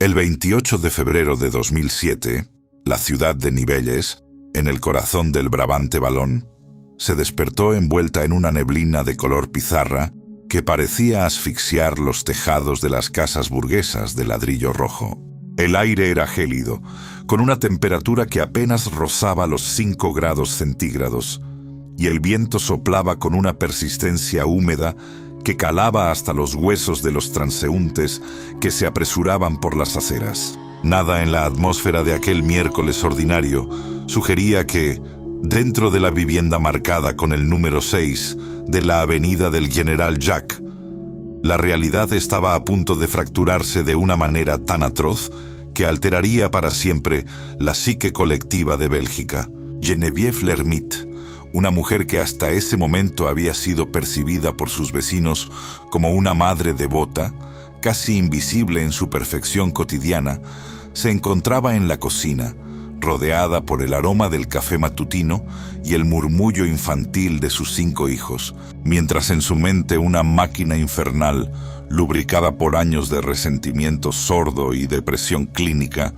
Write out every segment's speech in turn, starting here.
El 28 de febrero de 2007, la ciudad de Nivelles, en el corazón del Brabante Wallón, se despertó envuelta en una neblina de color pizarra que parecía asfixiar los tejados de las casas burguesas de ladrillo rojo. El aire era gélido, con una temperatura que apenas rozaba los 5 grados centígrados, y el viento soplaba con una persistencia húmeda que calaba hasta los huesos de los transeúntes que se apresuraban por las aceras. Nada en la atmósfera de aquel miércoles ordinario sugería que, dentro de la vivienda marcada con el número 6 de la avenida del General Jacques, la realidad estaba a punto de fracturarse de una manera tan atroz que alteraría para siempre la psique colectiva de Bélgica. Geneviève Lermite, una mujer que hasta ese momento había sido percibida por sus vecinos como una madre devota, casi invisible en su perfección cotidiana, se encontraba en la cocina, rodeada por el aroma del café matutino y el murmullo infantil de sus 5 hijos, mientras en su mente una máquina infernal, lubricada por años de resentimiento sordo y depresión clínica,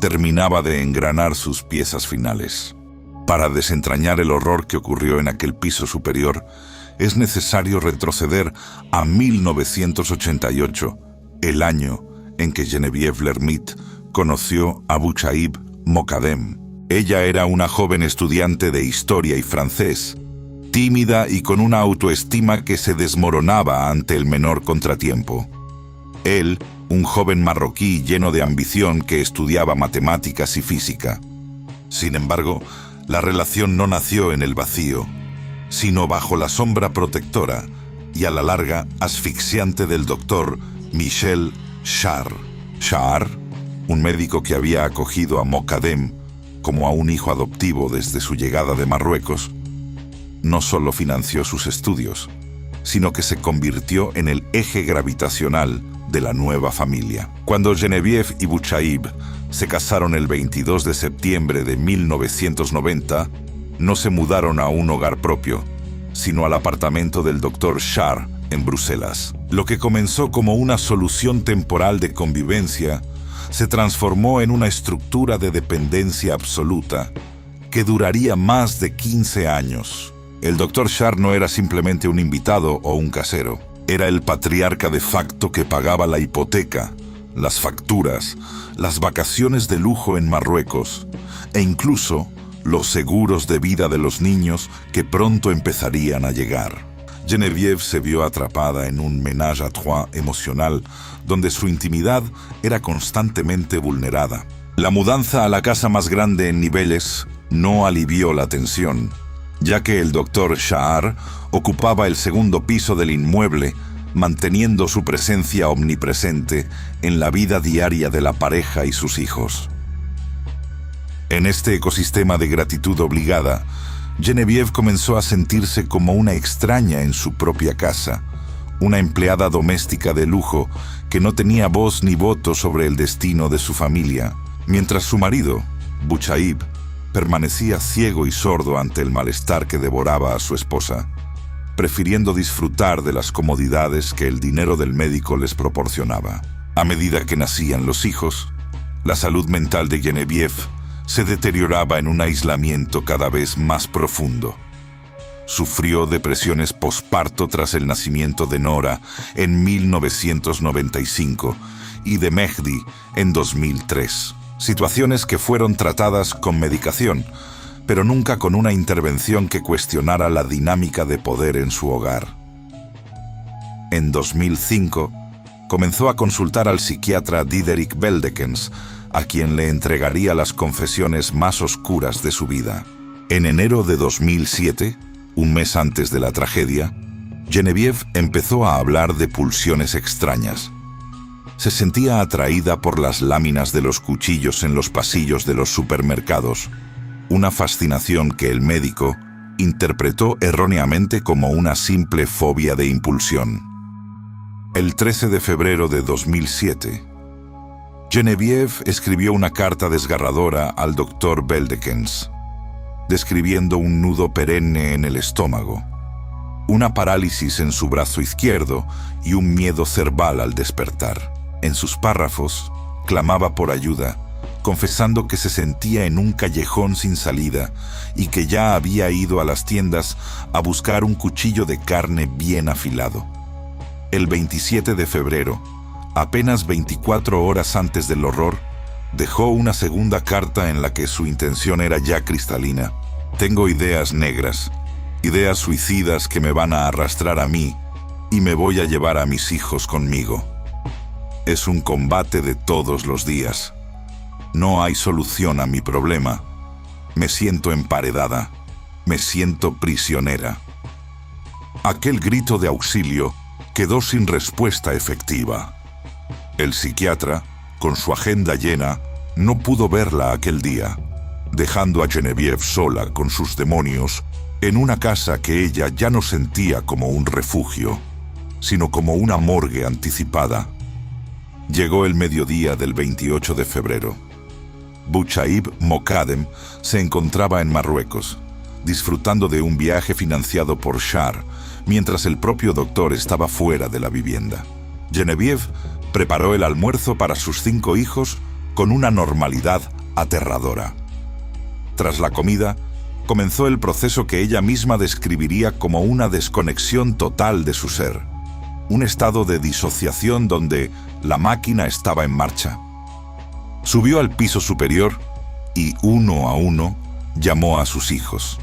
terminaba de engranar sus piezas finales. Para desentrañar el horror que ocurrió en aquel piso superior, es necesario retroceder a 1988, el año en que Geneviève Lermite conoció a Bouchaïb Mokadem. Ella era una joven estudiante de historia y francés, tímida y con una autoestima que se desmoronaba ante el menor contratiempo. Él, un joven marroquí lleno de ambición que estudiaba matemáticas y física. Sin embargo, la relación no nació en el vacío, sino bajo la sombra protectora y a la larga asfixiante del doctor Michel Char. Char, un médico que había acogido a Mokadem como a un hijo adoptivo desde su llegada de Marruecos, no solo financió sus estudios, sino que se convirtió en el eje gravitacional de la nueva familia. Cuando Geneviève y Bouchaïb se casaron el 22 de septiembre de 1990, no se mudaron a un hogar propio, sino al apartamento del Dr. Char en Bruselas. Lo que comenzó como una solución temporal de convivencia se transformó en una estructura de dependencia absoluta que duraría más de 15 años. El Dr. Char no era simplemente un invitado o un casero. Era el patriarca de facto que pagaba la hipoteca, las facturas, las vacaciones de lujo en Marruecos e incluso los seguros de vida de los niños que pronto empezarían a llegar. Geneviève se vio atrapada en un ménage à trois emocional donde su intimidad era constantemente vulnerada. La mudanza a la casa más grande en Nivelles no alivió la tensión, ya que el Dr. Char ocupaba el segundo piso del inmueble, manteniendo su presencia omnipresente en la vida diaria de la pareja y sus hijos. En este ecosistema de gratitud obligada, Geneviève comenzó a sentirse como una extraña en su propia casa, una empleada doméstica de lujo que no tenía voz ni voto sobre el destino de su familia, mientras su marido, Bouchaïb, permanecía ciego y sordo ante el malestar que devoraba a su esposa, prefiriendo disfrutar de las comodidades que el dinero del médico les proporcionaba. A medida que nacían los hijos, la salud mental de Geneviève se deterioraba en un aislamiento cada vez más profundo. Sufrió depresiones posparto tras el nacimiento de Nora en 1995 y de Mehdi en 2003. Situaciones que fueron tratadas con medicación, pero nunca con una intervención que cuestionara la dinámica de poder en su hogar. En 2005, comenzó a consultar al psiquiatra Diederik Veldekens, a quien le entregaría las confesiones más oscuras de su vida. En enero de 2007, un mes antes de la tragedia, Geneviève empezó a hablar de pulsiones extrañas. Se sentía atraída por las láminas de los cuchillos en los pasillos de los supermercados, una fascinación que el médico interpretó erróneamente como una simple fobia de impulsión. El 13 de febrero de 2007, Geneviève escribió una carta desgarradora al Dr. Veldekens, describiendo un nudo perenne en el estómago, una parálisis en su brazo izquierdo y un miedo cerval al despertar. En sus párrafos, Clamaba por ayuda, confesando que se sentía en un callejón sin salida y que ya había ido a las tiendas a buscar un cuchillo de carne bien afilado. El 27 de febrero, apenas 24 horas antes del horror, dejó una segunda carta en la que su intención era ya cristalina. Tengo ideas negras, ideas suicidas que me van a arrastrar a mí y me voy a llevar a mis hijos conmigo. Es un combate de todos los días. No hay solución a mi problema. Me siento emparedada. Me siento prisionera. Aquel grito de auxilio quedó sin respuesta efectiva. El psiquiatra, con su agenda llena, no pudo verla aquel día, dejando a Genevieve sola con sus demonios en una casa que ella ya no sentía como un refugio, sino como una morgue anticipada. Llegó el mediodía del 28 de febrero. Bouchaib Mokadem se encontraba en Marruecos, disfrutando de un viaje financiado por Shar, mientras el propio doctor estaba fuera de la vivienda. Genevieve preparó el almuerzo para sus 5 hijos con una normalidad aterradora. Tras la comida, comenzó el proceso que ella misma describiría como una desconexión total de su ser, un estado de disociación donde la máquina estaba en marcha. Subió al piso superior y, uno a uno, llamó a sus hijos.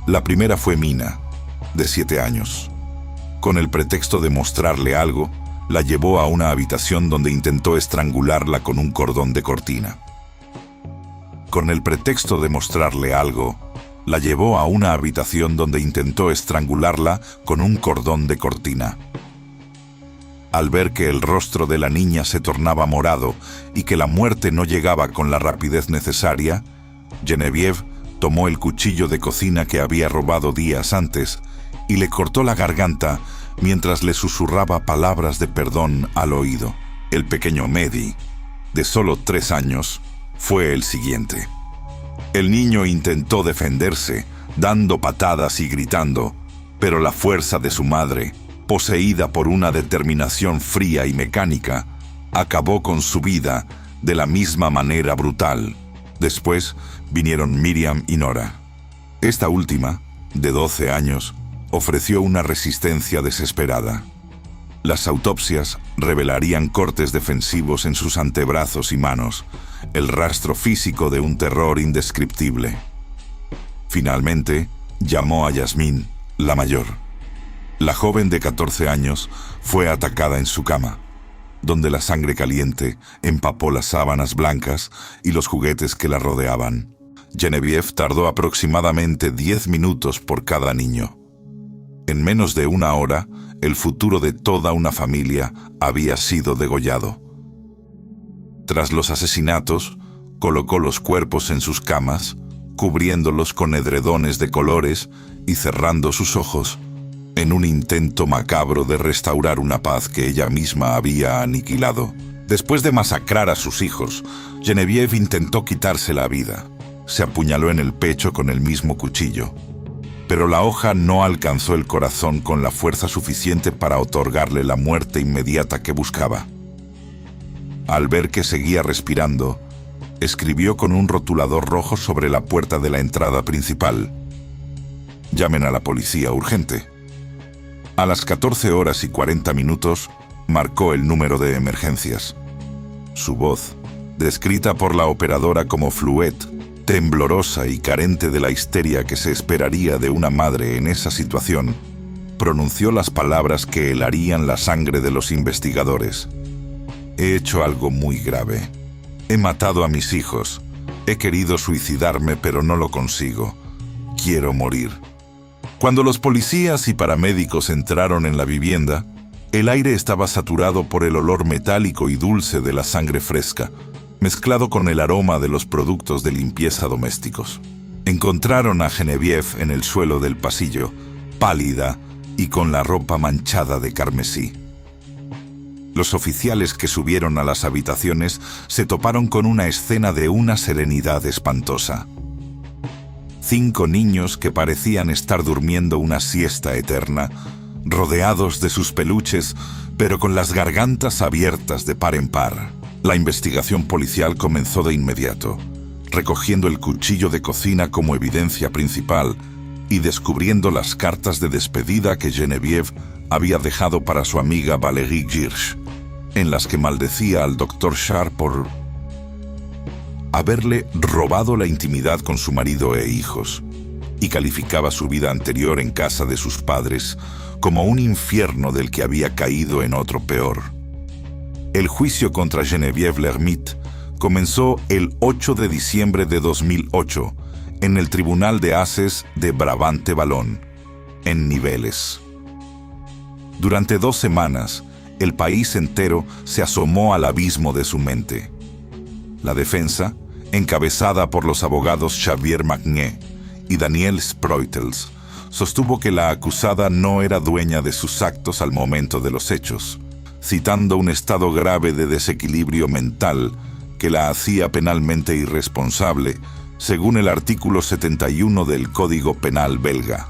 La primera fue Mina, de 7 años. Con el pretexto de mostrarle algo, la llevó a una habitación donde intentó estrangularla con un cordón de cortina. Con el pretexto de mostrarle algo, la llevó a una habitación donde intentó estrangularla con un cordón de cortina. Al ver que el rostro de la niña se tornaba morado y que la muerte no llegaba con la rapidez necesaria, Genevieve tomó el cuchillo de cocina que había robado días antes y le cortó la garganta mientras le susurraba palabras de perdón al oído. El pequeño Mehdi, de solo 3 años, fue el siguiente. El niño intentó defenderse, dando patadas y gritando, pero la fuerza de su madre, poseída por una determinación fría y mecánica, acabó con su vida de la misma manera brutal. Después vinieron Miriam y Nora. Esta última, de 12 años, ofreció una resistencia desesperada. Las autopsias revelarían cortes defensivos en sus antebrazos y manos, el rastro físico de un terror indescriptible. Finalmente, llamó a Yasmín, la mayor. La joven de 14 años fue atacada en su cama, donde la sangre caliente empapó las sábanas blancas y los juguetes que la rodeaban. Genevieve tardó aproximadamente 10 minutos por cada niño. En menos de 1 hora, el futuro de toda una familia había sido degollado. Tras los asesinatos, colocó los cuerpos en sus camas, cubriéndolos con edredones de colores y cerrando sus ojos, en un intento macabro de restaurar una paz que ella misma había aniquilado. Después de masacrar a sus hijos, Genevieve intentó quitarse la vida. Se apuñaló en el pecho con el mismo cuchillo. Pero la hoja no alcanzó el corazón con la fuerza suficiente para otorgarle la muerte inmediata que buscaba. Al ver que seguía respirando, escribió con un rotulador rojo sobre la puerta de la entrada principal: «Llamen a la policía urgente». A las 14:40 marcó el número de emergencias. Su voz, descrita por la operadora como fluette, temblorosa y carente de la histeria que se esperaría de una madre en esa situación, pronunció las palabras que helarían la sangre de los investigadores. «He hecho algo muy grave. He matado a mis hijos. He querido suicidarme, pero no lo consigo. Quiero morir». Cuando los policías y paramédicos entraron en la vivienda, el aire estaba saturado por el olor metálico y dulce de la sangre fresca, mezclado con el aroma de los productos de limpieza domésticos. Encontraron a Genevieve en el suelo del pasillo, pálida y con la ropa manchada de carmesí. Los oficiales que subieron a las habitaciones se toparon con una escena de una serenidad espantosa. 5 niños que parecían estar durmiendo una siesta eterna, rodeados de sus peluches, pero con las gargantas abiertas de par en par. La investigación policial comenzó de inmediato, recogiendo el cuchillo de cocina como evidencia principal y descubriendo las cartas de despedida que Geneviève había dejado para su amiga Valérie Girsch, en las que maldecía al Dr. Char por haberle robado la intimidad con su marido e hijos, y calificaba su vida anterior en casa de sus padres como un infierno del que había caído en otro peor. El juicio contra Geneviève Lermite comenzó el 8 de diciembre de 2008 en el Tribunal de Ases de Brabante Wallon, en Niveles. Durante 2 semanas, el país entero se asomó al abismo de su mente. La defensa, encabezada por los abogados Xavier Magné y Daniel Spreutels, sostuvo que la acusada no era dueña de sus actos al momento de los hechos, citando un estado grave de desequilibrio mental que la hacía penalmente irresponsable, según el artículo 71 del Código Penal belga.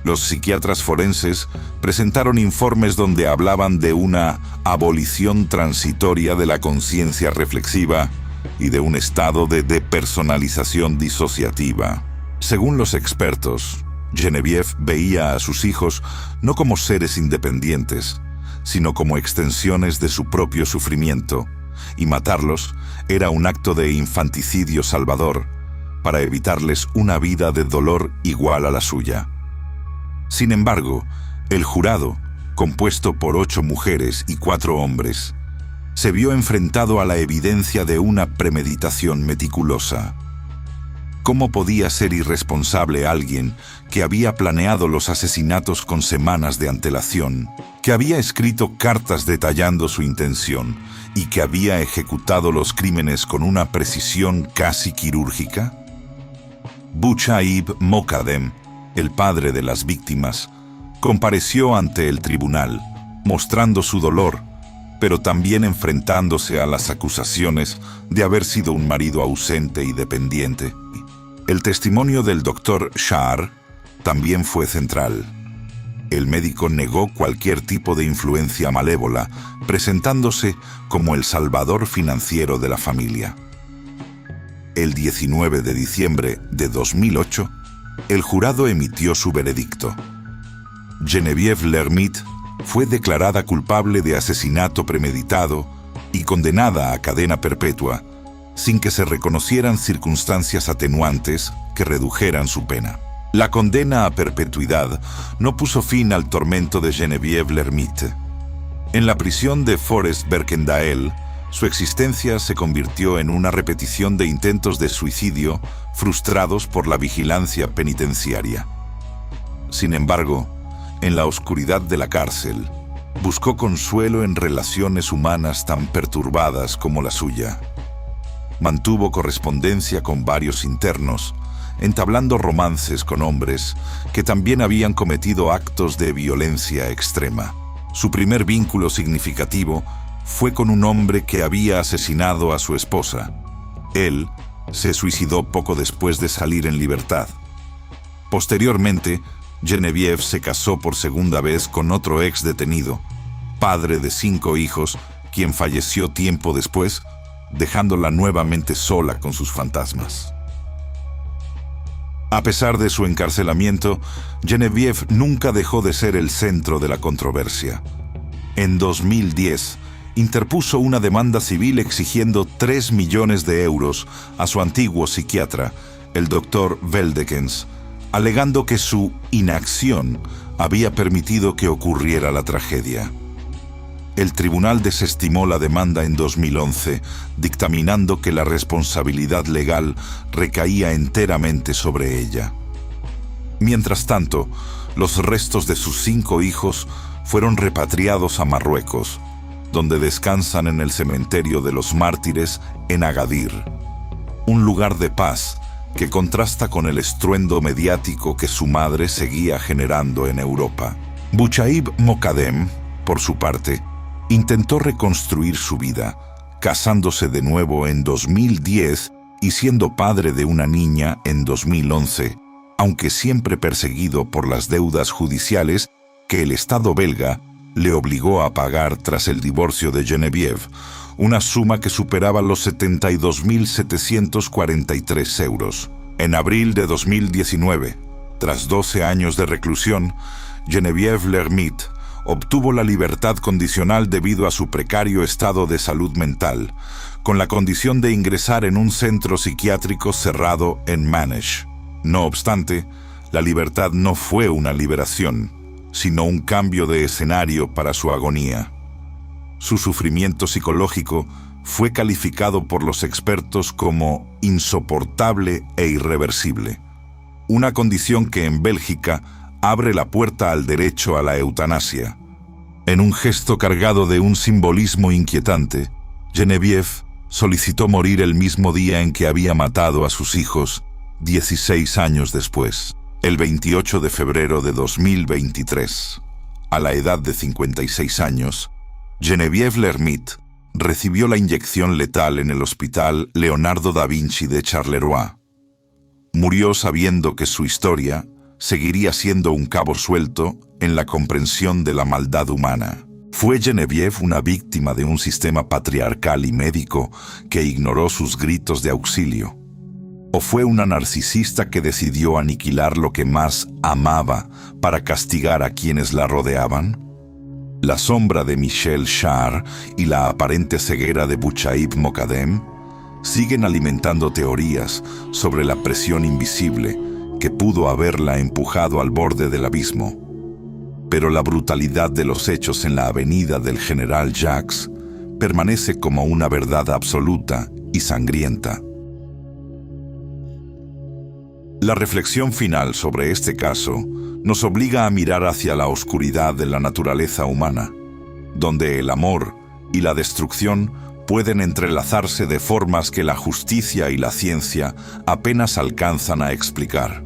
Los psiquiatras forenses presentaron informes donde hablaban de una abolición transitoria de la conciencia reflexiva y de un estado de depersonalización disociativa. Según los expertos, Geneviève veía a sus hijos no como seres independientes, sino como extensiones de su propio sufrimiento, y matarlos era un acto de infanticidio salvador para evitarles una vida de dolor igual a la suya. Sin embargo, el jurado, compuesto por 8 mujeres y 4 hombres, se vio enfrentado a la evidencia de una premeditación meticulosa. ¿Cómo podía ser irresponsable alguien que había planeado los asesinatos con semanas de antelación, que había escrito cartas detallando su intención y que había ejecutado los crímenes con una precisión casi quirúrgica? Bouchaïb Mokadem, el padre de las víctimas, compareció ante el tribunal, mostrando su dolor, pero también enfrentándose a las acusaciones de haber sido un marido ausente y dependiente. El testimonio del Dr. Char también fue central. El médico negó cualquier tipo de influencia malévola, presentándose como el salvador financiero de la familia. El 19 de diciembre de 2008, el jurado emitió su veredicto. Geneviève Lermite fue declarada culpable de asesinato premeditado y condenada a cadena perpetua, sin que se reconocieran circunstancias atenuantes que redujeran su pena. La condena a perpetuidad no puso fin al tormento de Geneviève Lermite. En la prisión de Forest Berkendael, su existencia se convirtió en una repetición de intentos de suicidio frustrados por la vigilancia penitenciaria. Sin embargo, en la oscuridad de la cárcel, buscó consuelo en relaciones humanas tan perturbadas como la suya. Mantuvo correspondencia con varios internos, entablando romances con hombres que también habían cometido actos de violencia extrema. Su primer vínculo significativo fue con un hombre que había asesinado a su esposa. Él se suicidó poco después de salir en libertad. Posteriormente, Geneviève se casó por segunda vez con otro ex detenido, padre de 5 hijos, quien falleció tiempo después, dejándola nuevamente sola con sus fantasmas. A pesar de su encarcelamiento, Geneviève nunca dejó de ser el centro de la controversia. En 2010, interpuso una demanda civil exigiendo 3 millones de euros a su antiguo psiquiatra, el Dr. Veldekens, alegando que su inacción había permitido que ocurriera la tragedia. El tribunal desestimó la demanda en 2011, dictaminando que la responsabilidad legal recaía enteramente sobre ella. Mientras tanto, los restos de sus 5 hijos fueron repatriados a Marruecos, donde descansan en el cementerio de los mártires en Agadir, un lugar de paz que contrasta con el estruendo mediático que su madre seguía generando en Europa. Bouchaïb Mokadem, por su parte, intentó reconstruir su vida, casándose de nuevo en 2010 y siendo padre de una niña en 2011, aunque siempre perseguido por las deudas judiciales que el Estado belga le obligó a pagar tras el divorcio de Geneviève, una suma que superaba los 72.743 euros. En abril de 2019, tras 12 años de reclusión, Geneviève Lermite obtuvo la libertad condicional debido a su precario estado de salud mental, con la condición de ingresar en un centro psiquiátrico cerrado en Manège. No obstante, la libertad no fue una liberación, sino un cambio de escenario para su agonía. Su sufrimiento psicológico fue calificado por los expertos como insoportable e irreversible, una condición que en Bélgica abre la puerta al derecho a la eutanasia. En un gesto cargado de un simbolismo inquietante, Geneviève solicitó morir el mismo día en que había matado a sus hijos, 16 años después, el 28 de febrero de 2023. A la edad de 56 años, Geneviève Lermite recibió la inyección letal en el Hospital Leonardo da Vinci de Charleroi. Murió sabiendo que su historia seguiría siendo un cabo suelto en la comprensión de la maldad humana. ¿Fue Geneviève una víctima de un sistema patriarcal y médico que ignoró sus gritos de auxilio? ¿O fue una narcisista que decidió aniquilar lo que más amaba para castigar a quienes la rodeaban? La sombra de Michel Char y la aparente ceguera de Bouchaib Mokadem siguen alimentando teorías sobre la presión invisible que pudo haberla empujado al borde del abismo. Pero la brutalidad de los hechos en la avenida del General Jacques permanece como una verdad absoluta y sangrienta. La reflexión final sobre este caso nos obliga a mirar hacia la oscuridad de la naturaleza humana, donde el amor y la destrucción pueden entrelazarse de formas que la justicia y la ciencia apenas alcanzan a explicar.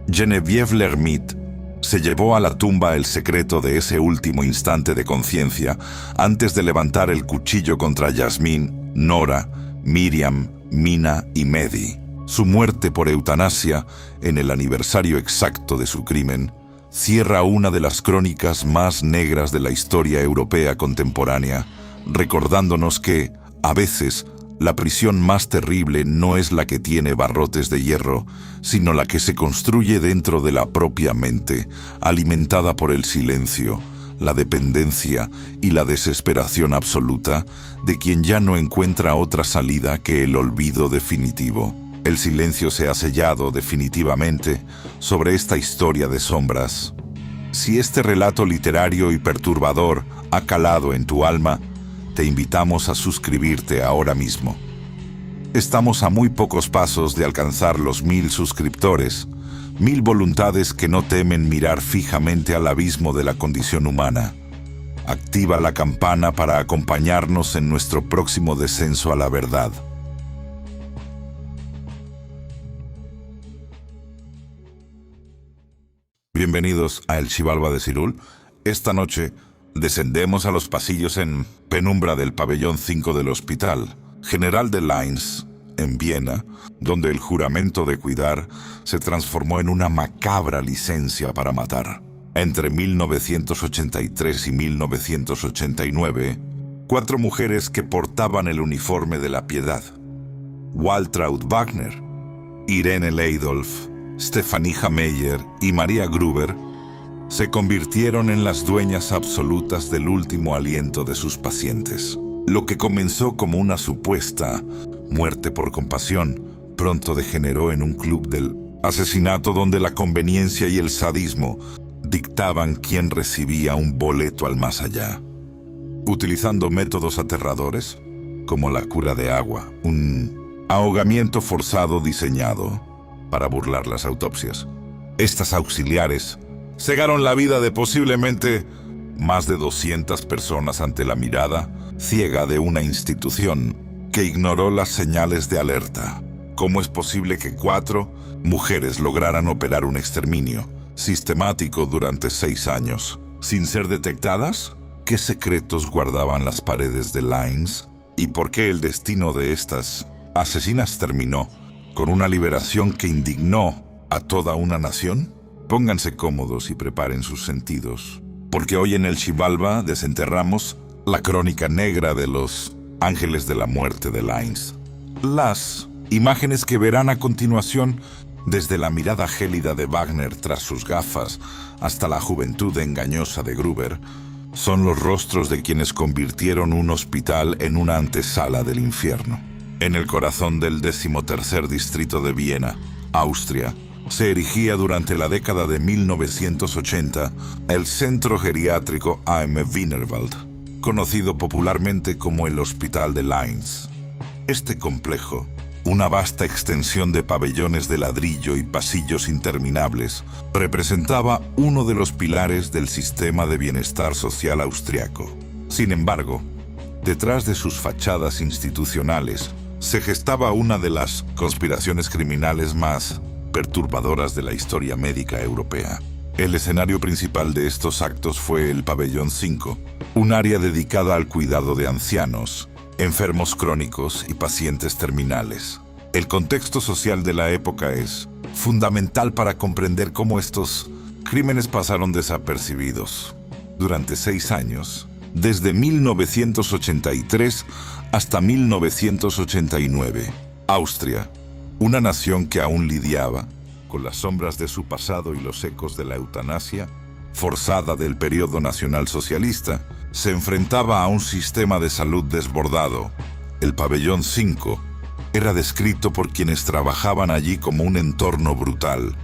Geneviève Lermite se llevó a la tumba el secreto de ese último instante de conciencia antes de levantar el cuchillo contra Yasmín, Nora, Miriam, Mina y Mehdi. Su muerte por eutanasia, en el aniversario exacto de su crimen, cierra una de las crónicas más negras de la historia europea contemporánea, recordándonos que, a veces, la prisión más terrible no es la que tiene barrotes de hierro, sino la que se construye dentro de la propia mente, alimentada por el silencio, la dependencia y la desesperación absoluta de quien ya no encuentra otra salida que el olvido definitivo. El silencio se ha sellado definitivamente sobre esta historia de sombras. Si este relato literario y perturbador ha calado en tu alma, te invitamos a suscribirte ahora mismo. Estamos a muy pocos pasos de alcanzar los 1000 suscriptores, 1000 voluntades que no temen mirar fijamente al abismo de la condición humana. Activa la campana para acompañarnos en nuestro próximo descenso a la verdad. Bienvenidos a El Xibalba de Cirul. Esta noche descendemos a los pasillos en penumbra del pabellón 5 del Hospital General de Linz, en Viena, donde el juramento de cuidar se transformó en una macabra licencia para matar. Entre 1983 y 1989, 4 mujeres que portaban el uniforme de la piedad: Waltraud Wagner, Irene Leidolf, Stefanija Meyer y María Gruber, se convirtieron en las dueñas absolutas del último aliento de sus pacientes. Lo que comenzó como una supuesta muerte por compasión, pronto degeneró en un club del asesinato donde la conveniencia y el sadismo dictaban quién recibía un boleto al más allá. Utilizando métodos aterradores, como la cura de agua, un ahogamiento forzado diseñado para burlar las autopsias. Estas auxiliares cegaron la vida de posiblemente más de 200 personas ante la mirada ciega de una institución que ignoró las señales de alerta. ¿Cómo es posible que 4 mujeres lograran operar un exterminio sistemático durante 6 años sin ser detectadas? ¿Qué secretos guardaban las paredes de Linz? ¿Y por qué el destino de estas asesinas terminó con una liberación que indignó a toda una nación? Pónganse cómodos y preparen sus sentidos, porque hoy en el Xibalba desenterramos la crónica negra de los Ángeles de la Muerte de Lines. Las imágenes que verán a continuación, desde la mirada gélida de Wagner tras sus gafas hasta la juventud engañosa de Gruber, son los rostros de quienes convirtieron un hospital en una antesala del infierno. En el corazón del 13º distrito de Viena, Austria, se erigía durante la década de 1980 el Centro Geriátrico AM Wienerwald, conocido popularmente como el Hospital de Linz. Este complejo, una vasta extensión de pabellones de ladrillo y pasillos interminables, representaba uno de los pilares del sistema de bienestar social austriaco. Sin embargo, detrás de sus fachadas institucionales, se gestaba una de las conspiraciones criminales más perturbadoras de la historia médica europea. El escenario principal de estos actos fue el Pabellón 5, un área dedicada al cuidado de ancianos, enfermos crónicos y pacientes terminales. El contexto social de la época es fundamental para comprender cómo estos crímenes pasaron desapercibidos. Durante 6 años, desde 1983 hasta 1989, Austria, una nación que aún lidiaba con las sombras de su pasado y los ecos de la eutanasia forzada del periodo nacionalsocialista, se enfrentaba a un sistema de salud desbordado. El Pabellón 5 era descrito por quienes trabajaban allí como un entorno brutal,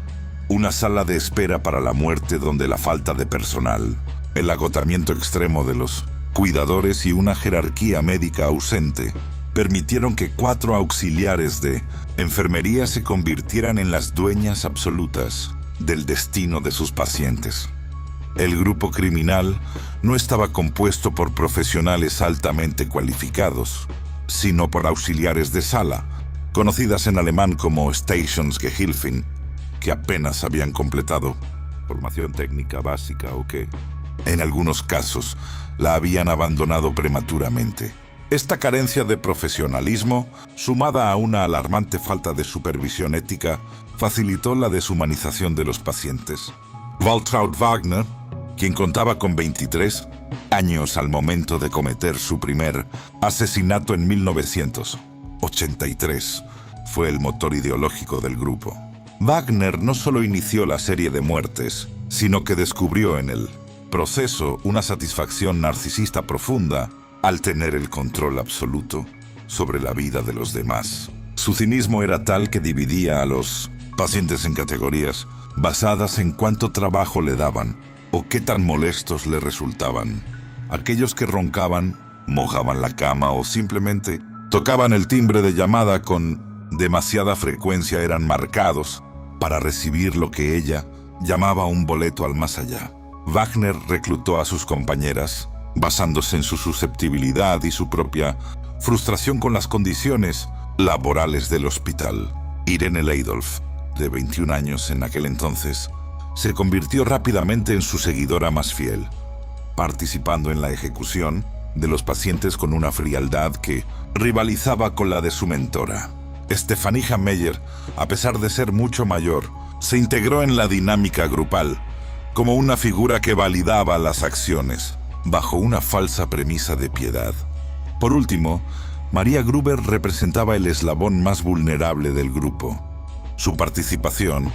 una sala de espera para la muerte donde la falta de personal, el agotamiento extremo de los cuidadores y una jerarquía médica ausente permitieron que 4 auxiliares de enfermería se convirtieran en las dueñas absolutas del destino de sus pacientes. El grupo criminal no estaba compuesto por profesionales altamente cualificados, sino por auxiliares de sala, conocidas en alemán como Stationsgehilfen, que apenas habían completado formación técnica básica o que, en algunos casos, la habían abandonado prematuramente. Esta carencia de profesionalismo, sumada a una alarmante falta de supervisión ética, facilitó la deshumanización de los pacientes. Waltraud Wagner, quien contaba con 23 años al momento de cometer su primer asesinato en 1983, fue el motor ideológico del grupo. Wagner no solo inició la serie de muertes, sino que descubrió en el proceso una satisfacción narcisista profunda al tener el control absoluto sobre la vida de los demás. Su cinismo era tal que dividía a los pacientes en categorías basadas en cuánto trabajo le daban o qué tan molestos le resultaban. Aquellos que roncaban, mojaban la cama o simplemente tocaban el timbre de llamada con demasiada frecuencia eran marcados para recibir lo que ella llamaba un boleto al más allá. Wagner reclutó a sus compañeras basándose en su susceptibilidad y su propia frustración con las condiciones laborales del hospital. Irene Leidolf, de 21 años en aquel entonces, se convirtió rápidamente en su seguidora más fiel, participando en la ejecución de los pacientes con una frialdad que rivalizaba con la de su mentora. Stefanie Meyer, a pesar de ser mucho mayor, se integró en la dinámica grupal como una figura que validaba las acciones bajo una falsa premisa de piedad. Por último, Maria Gruber representaba el eslabón más vulnerable del grupo. Su participación,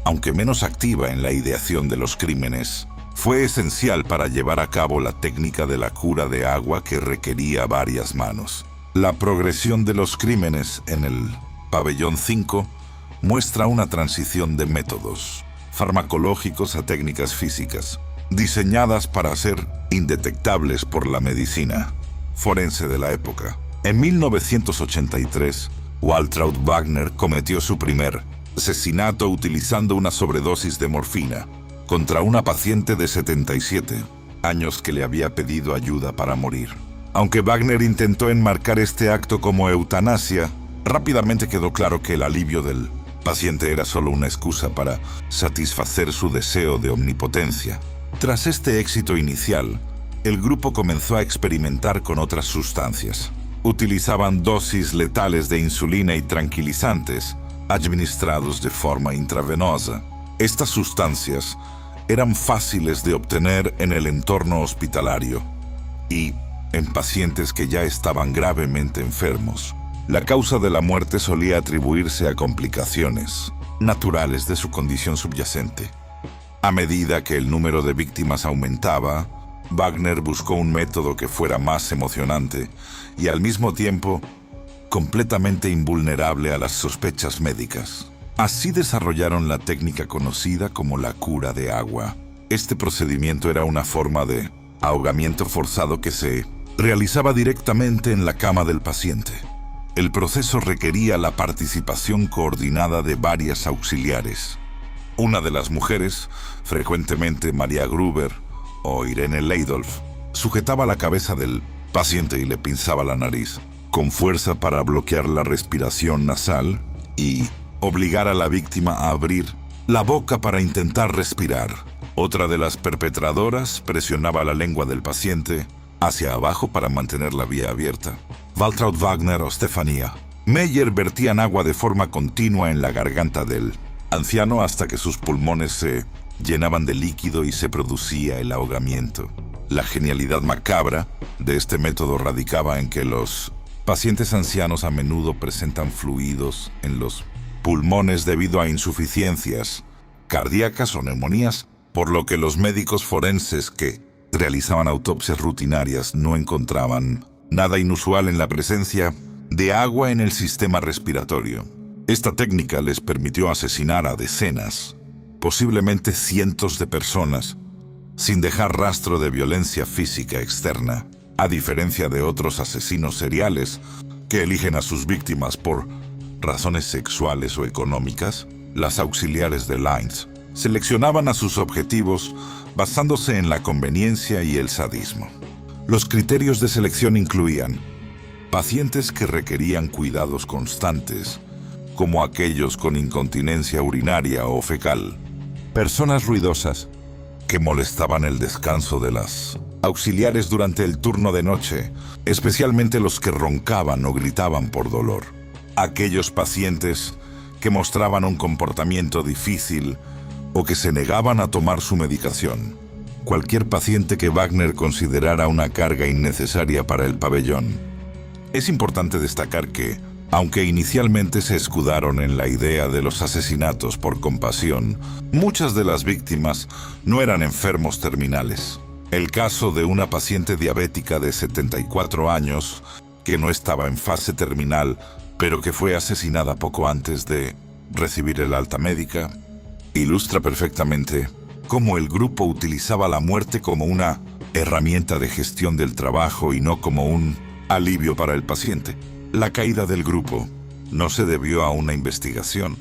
aunque menos activa en la ideación de los crímenes, fue esencial para llevar a cabo la técnica de la cura de agua que requería varias manos. La progresión de los crímenes en el Pabellón 5 muestra una transición de métodos farmacológicos a técnicas físicas, diseñadas para ser indetectables por la medicina forense de la época. En 1983, Waltraud Wagner cometió su primer asesinato utilizando una sobredosis de morfina contra una paciente de 77 años que le había pedido ayuda para morir. Aunque Wagner intentó enmarcar este acto como eutanasia, rápidamente quedó claro que el alivio del paciente era solo una excusa para satisfacer su deseo de omnipotencia. Tras este éxito inicial, el grupo comenzó a experimentar con otras sustancias. Utilizaban dosis letales de insulina y tranquilizantes, administrados de forma intravenosa. Estas sustancias eran fáciles de obtener en el entorno hospitalario y en pacientes que ya estaban gravemente enfermos. La causa de la muerte solía atribuirse a complicaciones naturales de su condición subyacente. A medida que el número de víctimas aumentaba, Wagner buscó un método que fuera más emocionante y al mismo tiempo completamente invulnerable a las sospechas médicas. Así desarrollaron la técnica conocida como la cura de agua. Este procedimiento era una forma de ahogamiento forzado que se realizaba directamente en la cama del paciente. El proceso requería la participación coordinada de varias auxiliares. Una de las mujeres, frecuentemente María Gruber o Irene Leidolf, sujetaba la cabeza del paciente y le pinzaba la nariz con fuerza para bloquear la respiración nasal y obligar a la víctima a abrir la boca para intentar respirar. Otra de las perpetradoras presionaba la lengua del paciente hacia abajo para mantener la vía abierta. Waltraud Wagner o Stefania Meyer vertían agua de forma continua en la garganta del anciano hasta que sus pulmones se llenaban de líquido y se producía el ahogamiento. La genialidad macabra de este método radicaba en que los pacientes ancianos a menudo presentan fluidos en los pulmones debido a insuficiencias cardíacas o neumonías, por lo que los médicos forenses que realizaban autopsias rutinarias no encontraban nada inusual en la presencia de agua en el sistema respiratorio. Esta técnica les permitió asesinar a decenas, posiblemente cientos de personas, sin dejar rastro de violencia física externa, a diferencia de otros asesinos seriales que eligen a sus víctimas por razones sexuales o económicas. Las auxiliares de Linz seleccionaban a sus objetivos basándose en la conveniencia y el sadismo. Los criterios de selección incluían pacientes que requerían cuidados constantes, como aquellos con incontinencia urinaria o fecal, personas ruidosas que molestaban el descanso de las auxiliares durante el turno de noche, especialmente los que roncaban o gritaban por dolor, aquellos pacientes que mostraban un comportamiento difícil o que se negaban a tomar su medicación. Cualquier paciente que Wagner considerara una carga innecesaria para el pabellón. Es importante destacar que, aunque inicialmente se escudaron en la idea de los asesinatos por compasión, muchas de las víctimas no eran enfermos terminales. El caso de una paciente diabética de 74 años, que no estaba en fase terminal, pero que fue asesinada poco antes de recibir el alta médica, ilustra perfectamente cómo el grupo utilizaba la muerte como una herramienta de gestión del trabajo y no como un alivio para el paciente. La caída del grupo no se debió a una investigación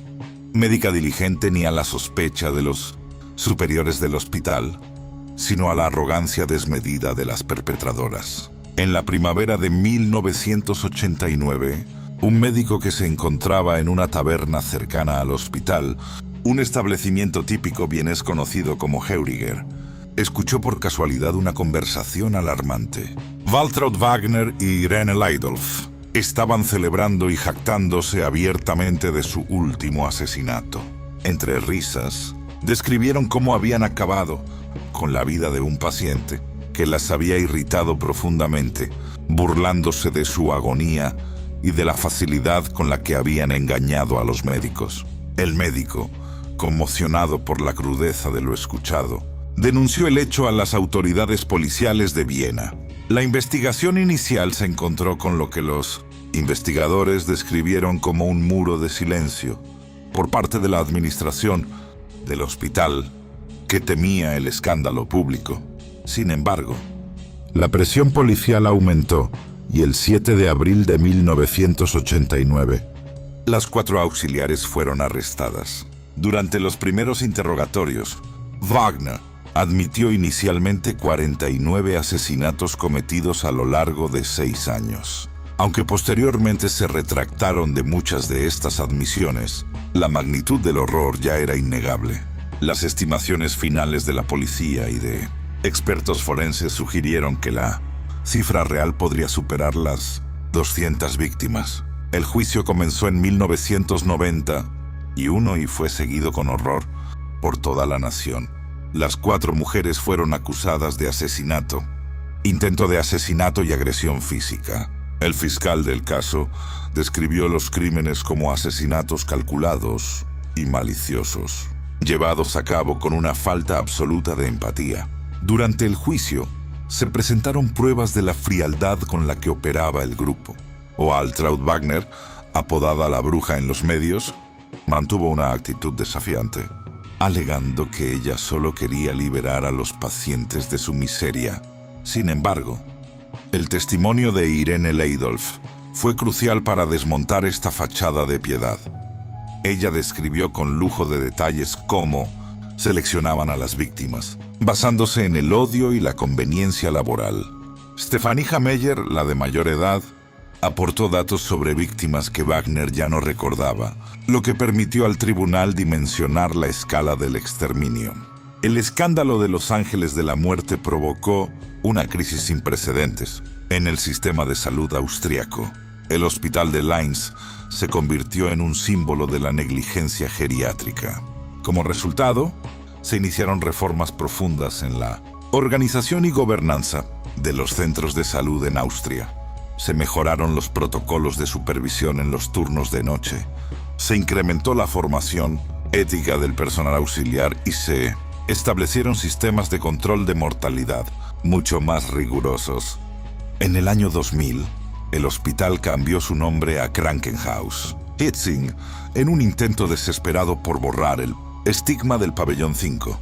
médica diligente ni a la sospecha de los superiores del hospital, sino a la arrogancia desmedida de las perpetradoras. En la primavera de 1989, un médico que se encontraba en una taberna cercana al hospital, un establecimiento típico bienes conocido como Heuriger, escuchó por casualidad una conversación alarmante. Waltraud Wagner y Irene Leidolf estaban celebrando y jactándose abiertamente de su último asesinato. Entre risas, describieron cómo habían acabado con la vida de un paciente que las había irritado profundamente, burlándose de su agonía y de la facilidad con la que habían engañado a los médicos. El médico, conmocionado por la crudeza de lo escuchado, denunció el hecho a las autoridades policiales de Viena. La investigación inicial se encontró con lo que los investigadores describieron como un muro de silencio por parte de la administración del hospital, que temía el escándalo público. Sin embargo, la presión policial aumentó y el 7 de abril de 1989, las 4 auxiliares fueron arrestadas. Durante los primeros interrogatorios, Wagner admitió inicialmente 49 asesinatos cometidos a lo largo de 6 años. Aunque posteriormente se retractaron de muchas de estas admisiones, la magnitud del horror ya era innegable. Las estimaciones finales de la policía y de expertos forenses sugirieron que la cifra real podría superar las 200 víctimas. El juicio comenzó en 1991 y fue seguido con horror por toda la nación. Las 4 mujeres fueron acusadas de asesinato intento de asesinato y agresión física. El fiscal del caso describió los crímenes como asesinatos calculados y maliciosos, llevados a cabo con una falta absoluta de empatía. Durante el juicio, se presentaron pruebas de la frialdad con la que operaba el grupo. Waltraud Wagner, apodada la bruja en los medios, mantuvo una actitud desafiante, alegando que ella solo quería liberar a los pacientes de su miseria. Sin embargo, el testimonio de Irene Leidolf fue crucial para desmontar esta fachada de piedad. Ella describió con lujo de detalles cómo seleccionaban a las víctimas, basándose en el odio y la conveniencia laboral. Stefanija Meyer, la de mayor edad, aportó datos sobre víctimas que Wagner ya no recordaba, lo que permitió al tribunal dimensionar la escala del exterminio. El escándalo de Los Ángeles de la Muerte provocó una crisis sin precedentes en el sistema de salud austriaco. El hospital de Linz se convirtió en un símbolo de la negligencia geriátrica. Como resultado, se iniciaron reformas profundas en la organización y gobernanza de los centros de salud en Austria. Se mejoraron los protocolos de supervisión en los turnos de noche. Se incrementó la formación ética del personal auxiliar y se establecieron sistemas de control de mortalidad mucho más rigurosos. En el año 2000, el hospital cambió su nombre a Krankenhaus Hitzing en un intento desesperado por borrar el estigma del pabellón 5.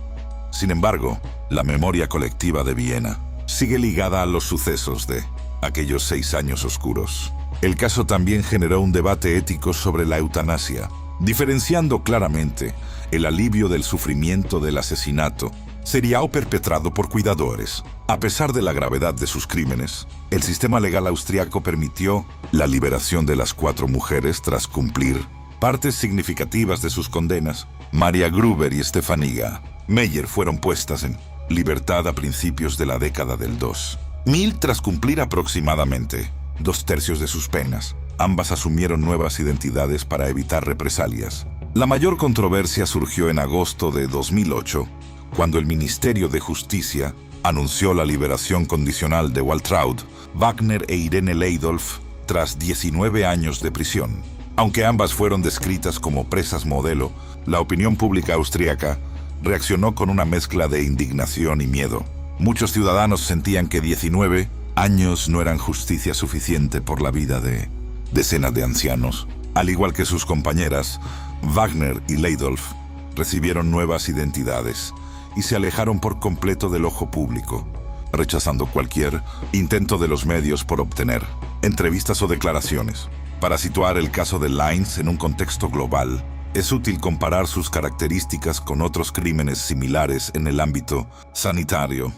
Sin embargo, la memoria colectiva de Viena sigue ligada a los sucesos de aquellos 6 años oscuros. El caso también generó un debate ético sobre la eutanasia, diferenciando claramente el alivio del sufrimiento del asesinato serial perpetrado por cuidadores. A pesar de la gravedad de sus crímenes, el sistema legal austriaco permitió la liberación de las 4 mujeres tras cumplir partes significativas de sus condenas. Maria Gruber y Stefanija Meyer fueron puestas en libertad a principios de la década del 2000 tras cumplir aproximadamente 2/3 de sus penas. Ambas asumieron nuevas identidades para evitar represalias. La mayor controversia surgió en agosto de 2008, cuando el Ministerio de Justicia anunció la liberación condicional de Waltraud Wagner e Irene Leidolf tras 19 años de prisión. Aunque ambas fueron descritas como presas modelo, la opinión pública austríaca reaccionó con una mezcla de indignación y miedo. Muchos ciudadanos sentían que 19 años no eran justicia suficiente por la vida de decenas de ancianos. Al igual que sus compañeras, Wagner y Leidolf recibieron nuevas identidades y se alejaron por completo del ojo público, rechazando cualquier intento de los medios por obtener entrevistas o declaraciones. Para situar el caso de Linz en un contexto global, es útil comparar sus características con otros crímenes similares en el ámbito sanitario.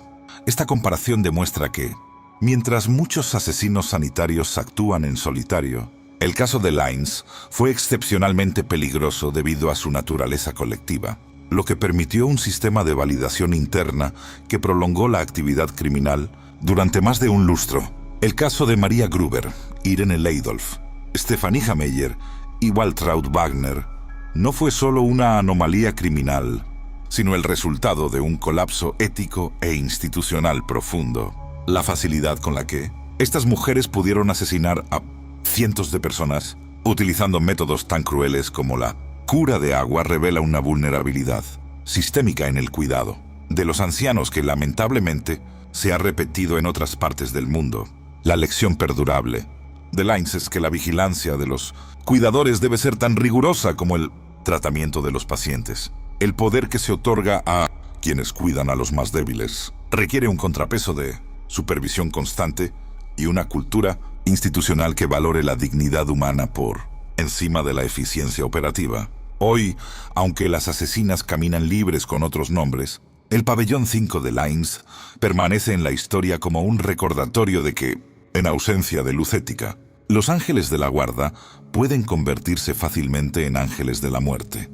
Esta comparación demuestra que, mientras muchos asesinos sanitarios actúan en solitario, el caso de Linz fue excepcionalmente peligroso debido a su naturaleza colectiva, lo que permitió un sistema de validación interna que prolongó la actividad criminal durante más de un lustro. El caso de Maria Gruber, Irene Leidolf, Stefanija Meyer y Waltraud Wagner no fue solo una anomalía criminal, sino el resultado de un colapso ético e institucional profundo. La facilidad con la que estas mujeres pudieron asesinar a cientos de personas utilizando métodos tan crueles como la cura de agua revela una vulnerabilidad sistémica en el cuidado de los ancianos que lamentablemente se ha repetido en otras partes del mundo. La lección perdurable de Linz es que la vigilancia de los cuidadores debe ser tan rigurosa como el tratamiento de los pacientes. El poder que se otorga a quienes cuidan a los más débiles requiere un contrapeso de supervisión constante y una cultura institucional que valore la dignidad humana por encima de la eficiencia operativa. Hoy, aunque las asesinas caminan libres con otros nombres, el pabellón 5 de Linz permanece en la historia como un recordatorio de que, en ausencia de luz ética, los ángeles de la guarda pueden convertirse fácilmente en ángeles de la muerte.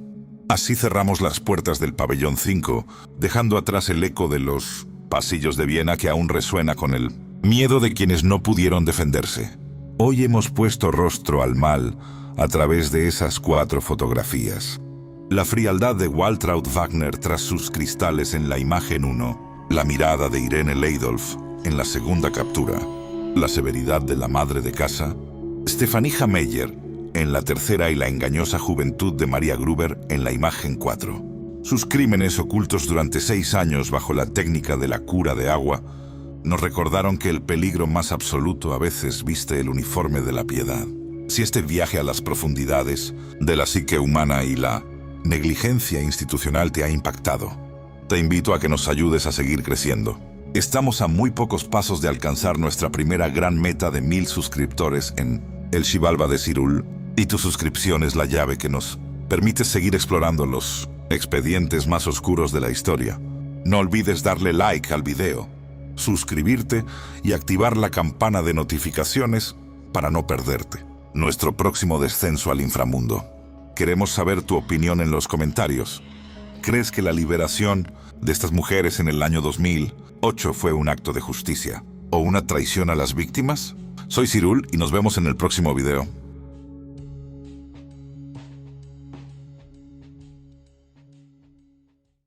Así cerramos las puertas del pabellón 5, dejando atrás el eco de los pasillos de Viena que aún resuena con el miedo de quienes no pudieron defenderse. Hoy hemos puesto rostro al mal a través de esas 4 fotografías. La frialdad de Waltraud Wagner tras sus cristales en la imagen 1, la mirada de Irene Leidolf en la segunda captura, la severidad de la madre de casa, Stefanie Meyer en la tercera y la engañosa juventud de María Gruber en la imagen 4. Sus crímenes ocultos durante 6 años bajo la técnica de la cura de agua nos recordaron que el peligro más absoluto a veces viste el uniforme de la piedad. Si este viaje a las profundidades de la psique humana y la negligencia institucional te ha impactado, te invito a que nos ayudes a seguir creciendo. Estamos a muy pocos pasos de alcanzar nuestra primera gran meta de 1000 suscriptores en el Xibalba de Cyrul, y tu suscripción es la llave que nos permite seguir explorando los expedientes más oscuros de la historia. No olvides darle like al video, suscribirte y activar la campana de notificaciones para no perderte nuestro próximo descenso al inframundo. Queremos saber tu opinión en los comentarios. ¿Crees que la liberación de estas mujeres en el año 2008 fue un acto de justicia o una traición a las víctimas? Soy Cyrul y nos vemos en el próximo video.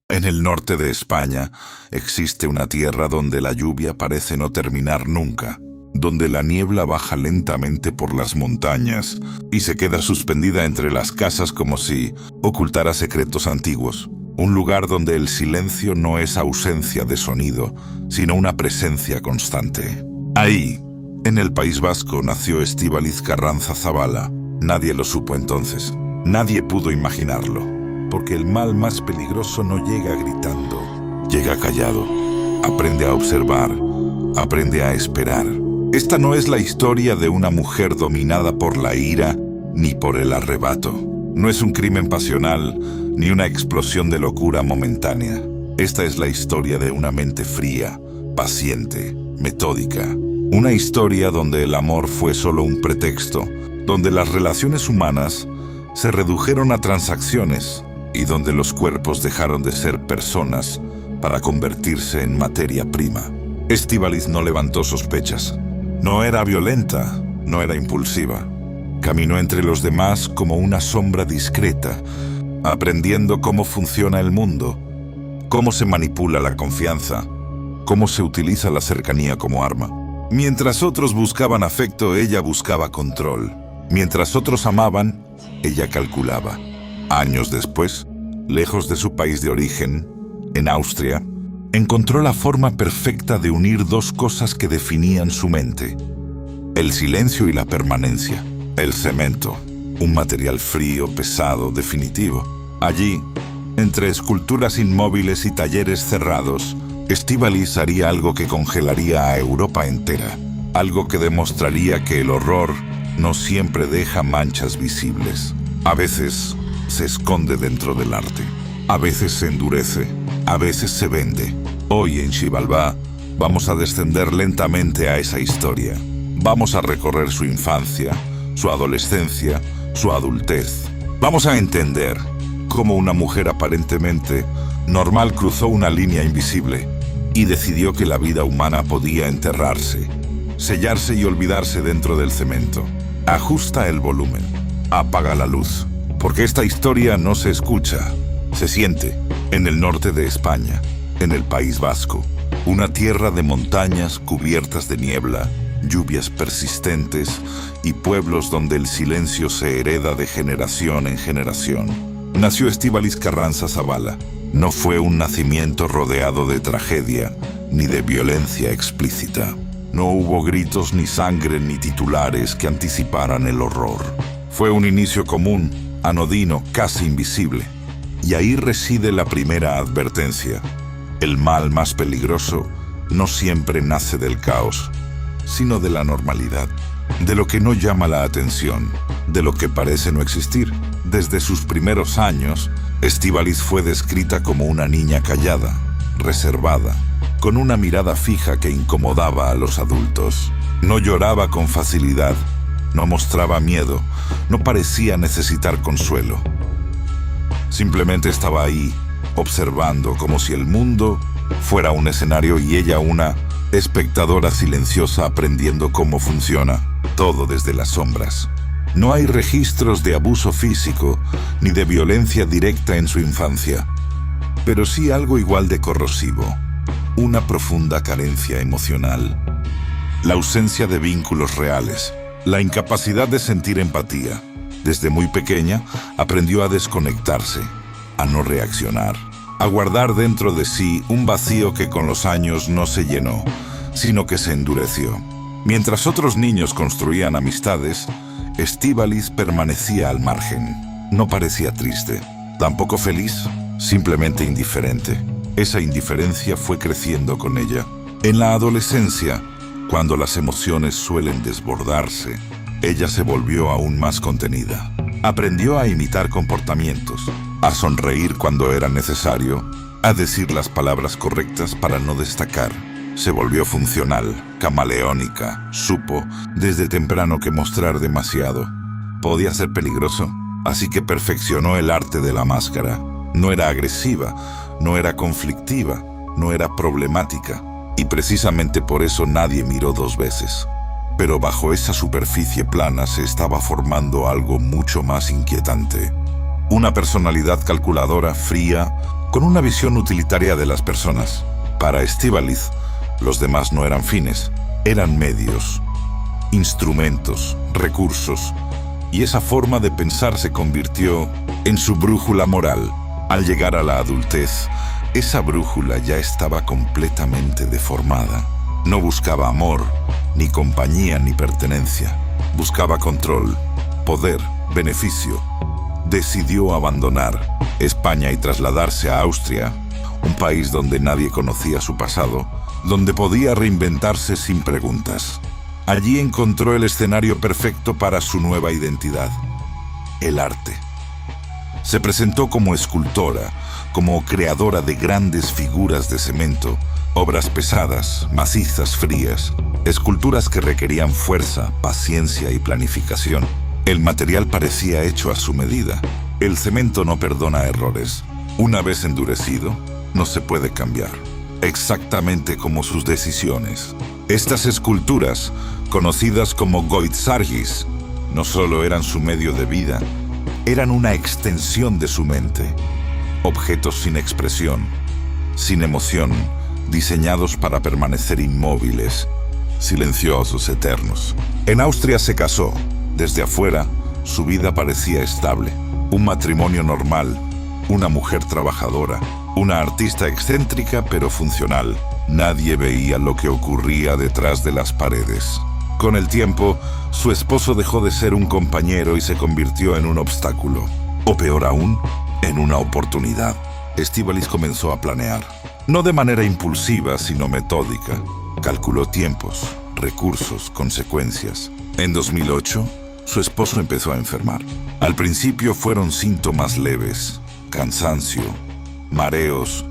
En el norte de España existe una tierra donde la lluvia parece no terminar nunca, donde la niebla baja lentamente por las montañas y se queda suspendida entre las casas como si ocultara secretos antiguos. Un lugar donde el silencio no es ausencia de sonido, sino una presencia constante. Ahí, en el País Vasco, nació Estíbaliz Carranza Zabala. Nadie lo supo entonces. Nadie pudo imaginarlo, porque el mal más peligroso no llega gritando, llega callado. Aprende a observar, aprende a esperar. Esta no es la historia de una mujer dominada por la ira ni por el arrebato. No es un crimen pasional ni una explosión de locura momentánea. Esta es la historia de una mente fría, paciente, metódica. Una historia donde el amor fue solo un pretexto, donde las relaciones humanas se redujeron a transacciones y donde los cuerpos dejaron de ser personas para convertirse en materia prima. Estíbaliz no levantó sospechas. No era violenta, no era impulsiva. Caminó entre los demás como una sombra discreta, aprendiendo cómo funciona el mundo, cómo se manipula la confianza, cómo se utiliza la cercanía como arma. Mientras otros buscaban afecto, ella buscaba control. Mientras otros amaban, ella calculaba. Años después, lejos de su país de origen, en Austria, encontró la forma perfecta de unir dos cosas que definían su mente: el silencio y la permanencia. El cemento, un material frío, pesado, definitivo. Allí, entre esculturas inmóviles y talleres cerrados, Estíbaliz haría algo que congelaría a Europa entera. Algo que demostraría que el horror no siempre deja manchas visibles. A veces se esconde dentro del arte. A veces se endurece. A veces se vende. Hoy en Xibalba vamos a descender lentamente a esa historia. Vamos a recorrer su infancia, su adolescencia, su adultez. Vamos a entender cómo una mujer aparentemente normal cruzó una línea invisible y decidió que la vida humana podía enterrarse, sellarse y olvidarse dentro del cemento. Ajusta el volumen, apaga la luz, porque esta historia no se escucha, se siente. En el norte de España, en el País Vasco, una tierra de montañas cubiertas de niebla, lluvias persistentes y pueblos donde el silencio se hereda de generación en generación, nació Estíbaliz Carranza Zabala. No fue un nacimiento rodeado de tragedia ni de violencia explícita. No hubo gritos ni sangre ni titulares que anticiparan el horror. Fue un inicio común, anodino, casi invisible. Y ahí reside la primera advertencia. El mal más peligroso no siempre nace del caos, sino de la normalidad, de lo que no llama la atención, de lo que parece no existir. Desde sus primeros años, Estíbaliz fue descrita como una niña callada, reservada, con una mirada fija que incomodaba a los adultos. No lloraba con facilidad, no mostraba miedo, no parecía necesitar consuelo. Simplemente estaba ahí, observando como si el mundo fuera un escenario y ella una espectadora silenciosa aprendiendo cómo funciona todo desde las sombras. No hay registros de abuso físico ni de violencia directa en su infancia, pero sí algo igual de corrosivo: una profunda carencia emocional, la ausencia de vínculos reales, la incapacidad de sentir empatía. Desde muy pequeña aprendió a desconectarse, a no reaccionar, a guardar dentro de sí un vacío que con los años no se llenó, sino que se endureció. Mientras otros niños construían amistades, Estíbaliz permanecía al margen. No parecía triste, tampoco feliz, simplemente indiferente. Esa indiferencia fue creciendo con ella. En la adolescencia, cuando las emociones suelen desbordarse, ella se volvió aún más contenida. Aprendió a imitar comportamientos, a sonreír cuando era necesario, a decir las palabras correctas para no destacar. Se volvió funcional, camaleónica. Supo desde temprano que mostrar demasiado podía ser peligroso, así que perfeccionó el arte de la máscara. No era agresiva, no era conflictiva, no era problemática, y precisamente por eso nadie miró dos veces. Pero bajo esa superficie plana se estaba formando algo mucho más inquietante. Una personalidad calculadora, fría, con una visión utilitaria de las personas. Para Estíbaliz, los demás no eran fines, eran medios, instrumentos, recursos, y esa forma de pensar se convirtió en su brújula moral. Al llegar a la adultez, esa brújula ya estaba completamente deformada. No buscaba amor, ni compañía, ni pertenencia. Buscaba control, poder, beneficio. Decidió abandonar España y trasladarse a Austria, un país donde nadie conocía su pasado, donde podía reinventarse sin preguntas. Allí encontró el escenario perfecto para su nueva identidad: el arte. Se presentó como escultora, como creadora de grandes figuras de cemento, obras pesadas, macizas, frías, esculturas que requerían fuerza, paciencia y planificación. El material parecía hecho a su medida. El cemento no perdona errores. Una vez endurecido, no se puede cambiar, exactamente como sus decisiones. Estas esculturas, conocidas como goitzargis, no solo eran su medio de vida, eran una extensión de su mente. Objetos sin expresión, sin emoción, diseñados para permanecer inmóviles, silenciosos, eternos. En Austria se casó. Desde afuera, su vida parecía estable. Un matrimonio normal, una mujer trabajadora, una artista excéntrica pero funcional. Nadie veía lo que ocurría detrás de las paredes. Con el tiempo, su esposo dejó de ser un compañero y se convirtió en un obstáculo. O peor aún, en una oportunidad. Estíbaliz comenzó a planear. No de manera impulsiva, sino metódica. Calculó tiempos, recursos, consecuencias. En 2008, su esposo empezó a enfermar. Al principio fueron síntomas leves: cansancio, mareos,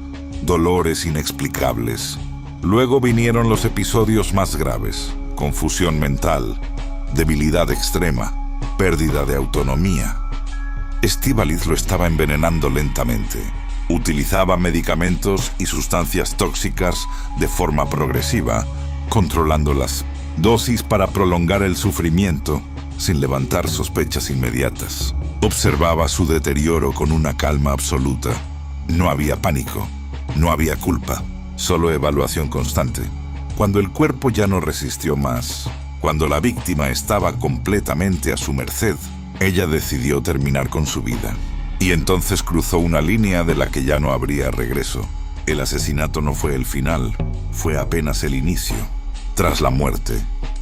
dolores inexplicables. Luego vinieron los episodios más graves: confusión mental, debilidad extrema, pérdida de autonomía. Estíbaliz lo estaba envenenando lentamente. Utilizaba medicamentos y sustancias tóxicas de forma progresiva, controlando las dosis para prolongar el sufrimiento sin levantar sospechas inmediatas. Observaba su deterioro con una calma absoluta. No había pánico, no había culpa, solo evaluación constante. Cuando el cuerpo ya no resistió más, cuando la víctima estaba completamente a su merced, ella decidió terminar con su vida. Y entonces cruzó una línea de la que ya no habría regreso. El asesinato no fue el final, fue apenas el inicio. Tras la muerte,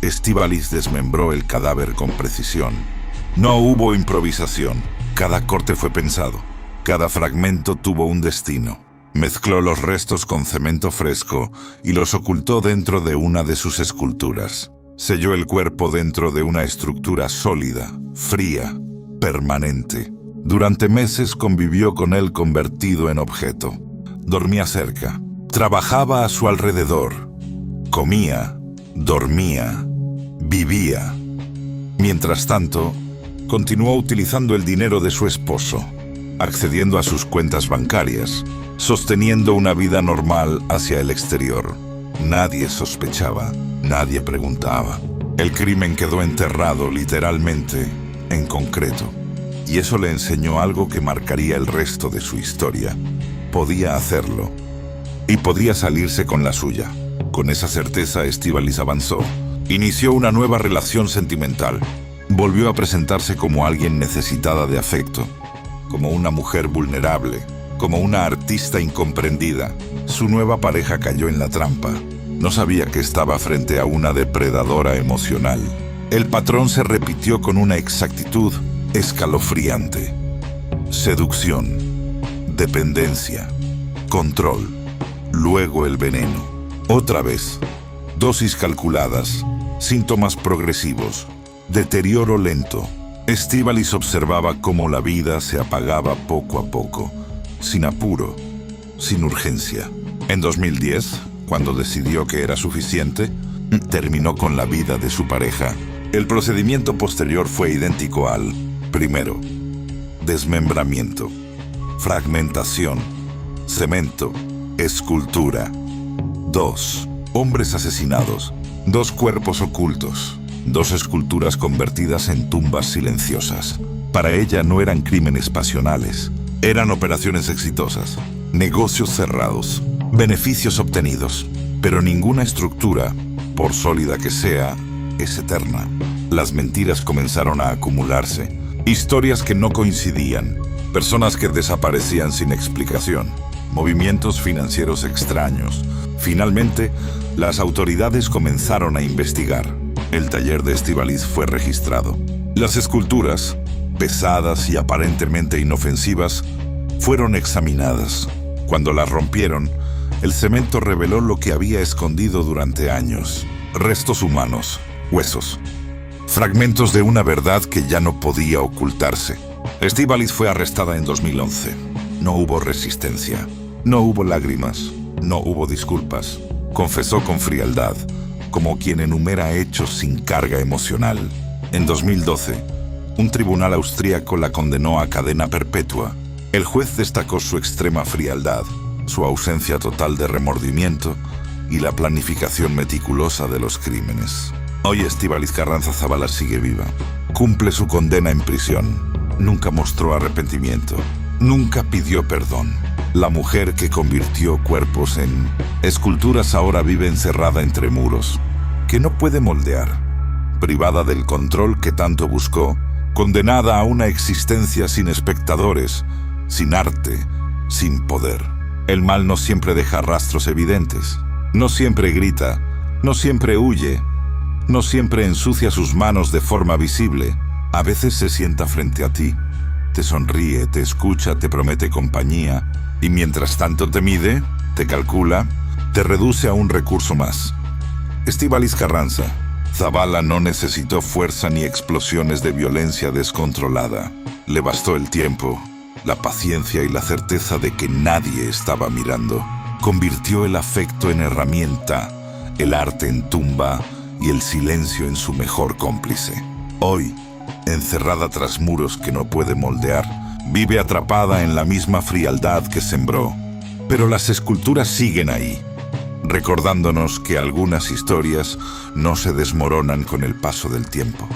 Estíbaliz desmembró el cadáver con precisión. No hubo improvisación. Cada corte fue pensado. Cada fragmento tuvo un destino. Mezcló los restos con cemento fresco y los ocultó dentro de una de sus esculturas. Selló el cuerpo dentro de una estructura sólida, fría, permanente. Durante meses convivió con él convertido en objeto. Dormía cerca, trabajaba a su alrededor, comía, dormía, vivía. Mientras tanto, continuó utilizando el dinero de su esposo, accediendo a sus cuentas bancarias, sosteniendo una vida normal hacia el exterior. Nadie sospechaba, nadie preguntaba. El crimen quedó enterrado literalmente, en concreto. Y eso le enseñó algo que marcaría el resto de su historia. Podía hacerlo. y podría salirse con la suya. Con esa certeza, Estíbaliz avanzó. Inició una nueva relación sentimental. Volvió a presentarse como alguien necesitada de afecto, como una mujer vulnerable, como una artista incomprendida. Su nueva pareja cayó en la trampa. No sabía que estaba frente a una depredadora emocional. El patrón se repitió con una exactitud escalofriante. Seducción, dependencia, control, luego el veneno. Otra vez, dosis calculadas, síntomas progresivos, deterioro lento. Estíbaliz observaba cómo la vida se apagaba poco a poco, sin apuro, sin urgencia. En 2010, cuando decidió que era suficiente, terminó con la vida de su pareja. El procedimiento posterior fue idéntico al primero: desmembramiento, fragmentación, cemento, escultura. 2. Hombres asesinados, 2 cuerpos ocultos, 2 esculturas convertidas en tumbas silenciosas. Para ella no eran crímenes pasionales, eran operaciones exitosas, negocios cerrados, beneficios obtenidos. Pero ninguna estructura, por sólida que sea, es eterna. Las mentiras comenzaron a acumularse, historias que no coincidían, personas que desaparecían sin explicación, movimientos financieros extraños. Finalmente, las autoridades comenzaron a investigar. El taller de Estíbaliz fue registrado. Las esculturas, pesadas y aparentemente inofensivas, fueron examinadas. Cuando las rompieron, el cemento reveló lo que había escondido durante años: restos humanos, huesos, fragmentos de una verdad que ya no podía ocultarse. Estíbaliz fue arrestada en 2011. No hubo resistencia, no hubo lágrimas, no hubo disculpas. Confesó con frialdad, como quien enumera hechos sin carga emocional. En 2012, un tribunal austríaco la condenó a cadena perpetua. El juez destacó su extrema frialdad, su ausencia total de remordimiento y la planificación meticulosa de los crímenes. Hoy Estíbaliz Carranza Zabala sigue viva. Cumple su condena en prisión. Nunca mostró arrepentimiento. Nunca pidió perdón. La mujer que convirtió cuerpos en esculturas ahora vive encerrada entre muros, que no puede moldear, privada del control que tanto buscó, condenada a una existencia sin espectadores, sin arte, sin poder. El mal no siempre deja rastros evidentes, no siempre grita, no siempre huye, no siempre ensucia sus manos de forma visible. A veces se sienta frente a ti, te sonríe, te escucha, te promete compañía, y mientras tanto te mide, te calcula, te reduce a un recurso más. Estíbaliz Carranza Zabala no necesitó fuerza ni explosiones de violencia descontrolada. Le bastó el tiempo, la paciencia y la certeza de que nadie estaba mirando. Convirtió el afecto en herramienta, el arte en tumba y el silencio en su mejor cómplice. Hoy, encerrada tras muros que no puede moldear, vive atrapada en la misma frialdad que sembró. Pero las esculturas siguen ahí, recordándonos que algunas historias no se desmoronan con el paso del tiempo.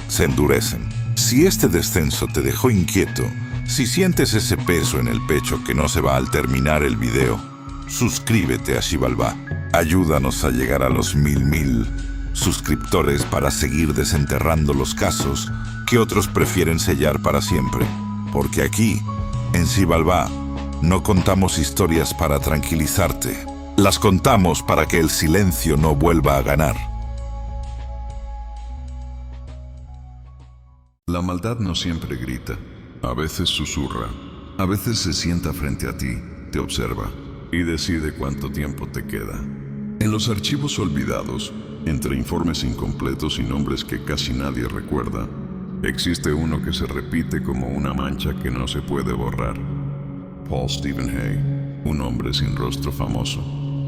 Se endurecen. Si este descenso te dejó inquieto, si sientes ese peso en el pecho que no se va al terminar el video, suscríbete a Xibalbá. Ayúdanos a llegar a los 1000 suscriptores para seguir desenterrando los casos que otros prefieren sellar para siempre. Porque aquí, en Xibalbá, no contamos historias para tranquilizarte. Las contamos para que el silencio no vuelva a ganar. La maldad no siempre grita. A veces susurra. A veces se sienta frente a ti, te observa y decide cuánto tiempo te queda. En los archivos olvidados, entre informes incompletos y nombres que casi nadie recuerda, existe uno que se repite como una mancha que no se puede borrar. Paul Stephen Hay, un hombre sin rostro famoso,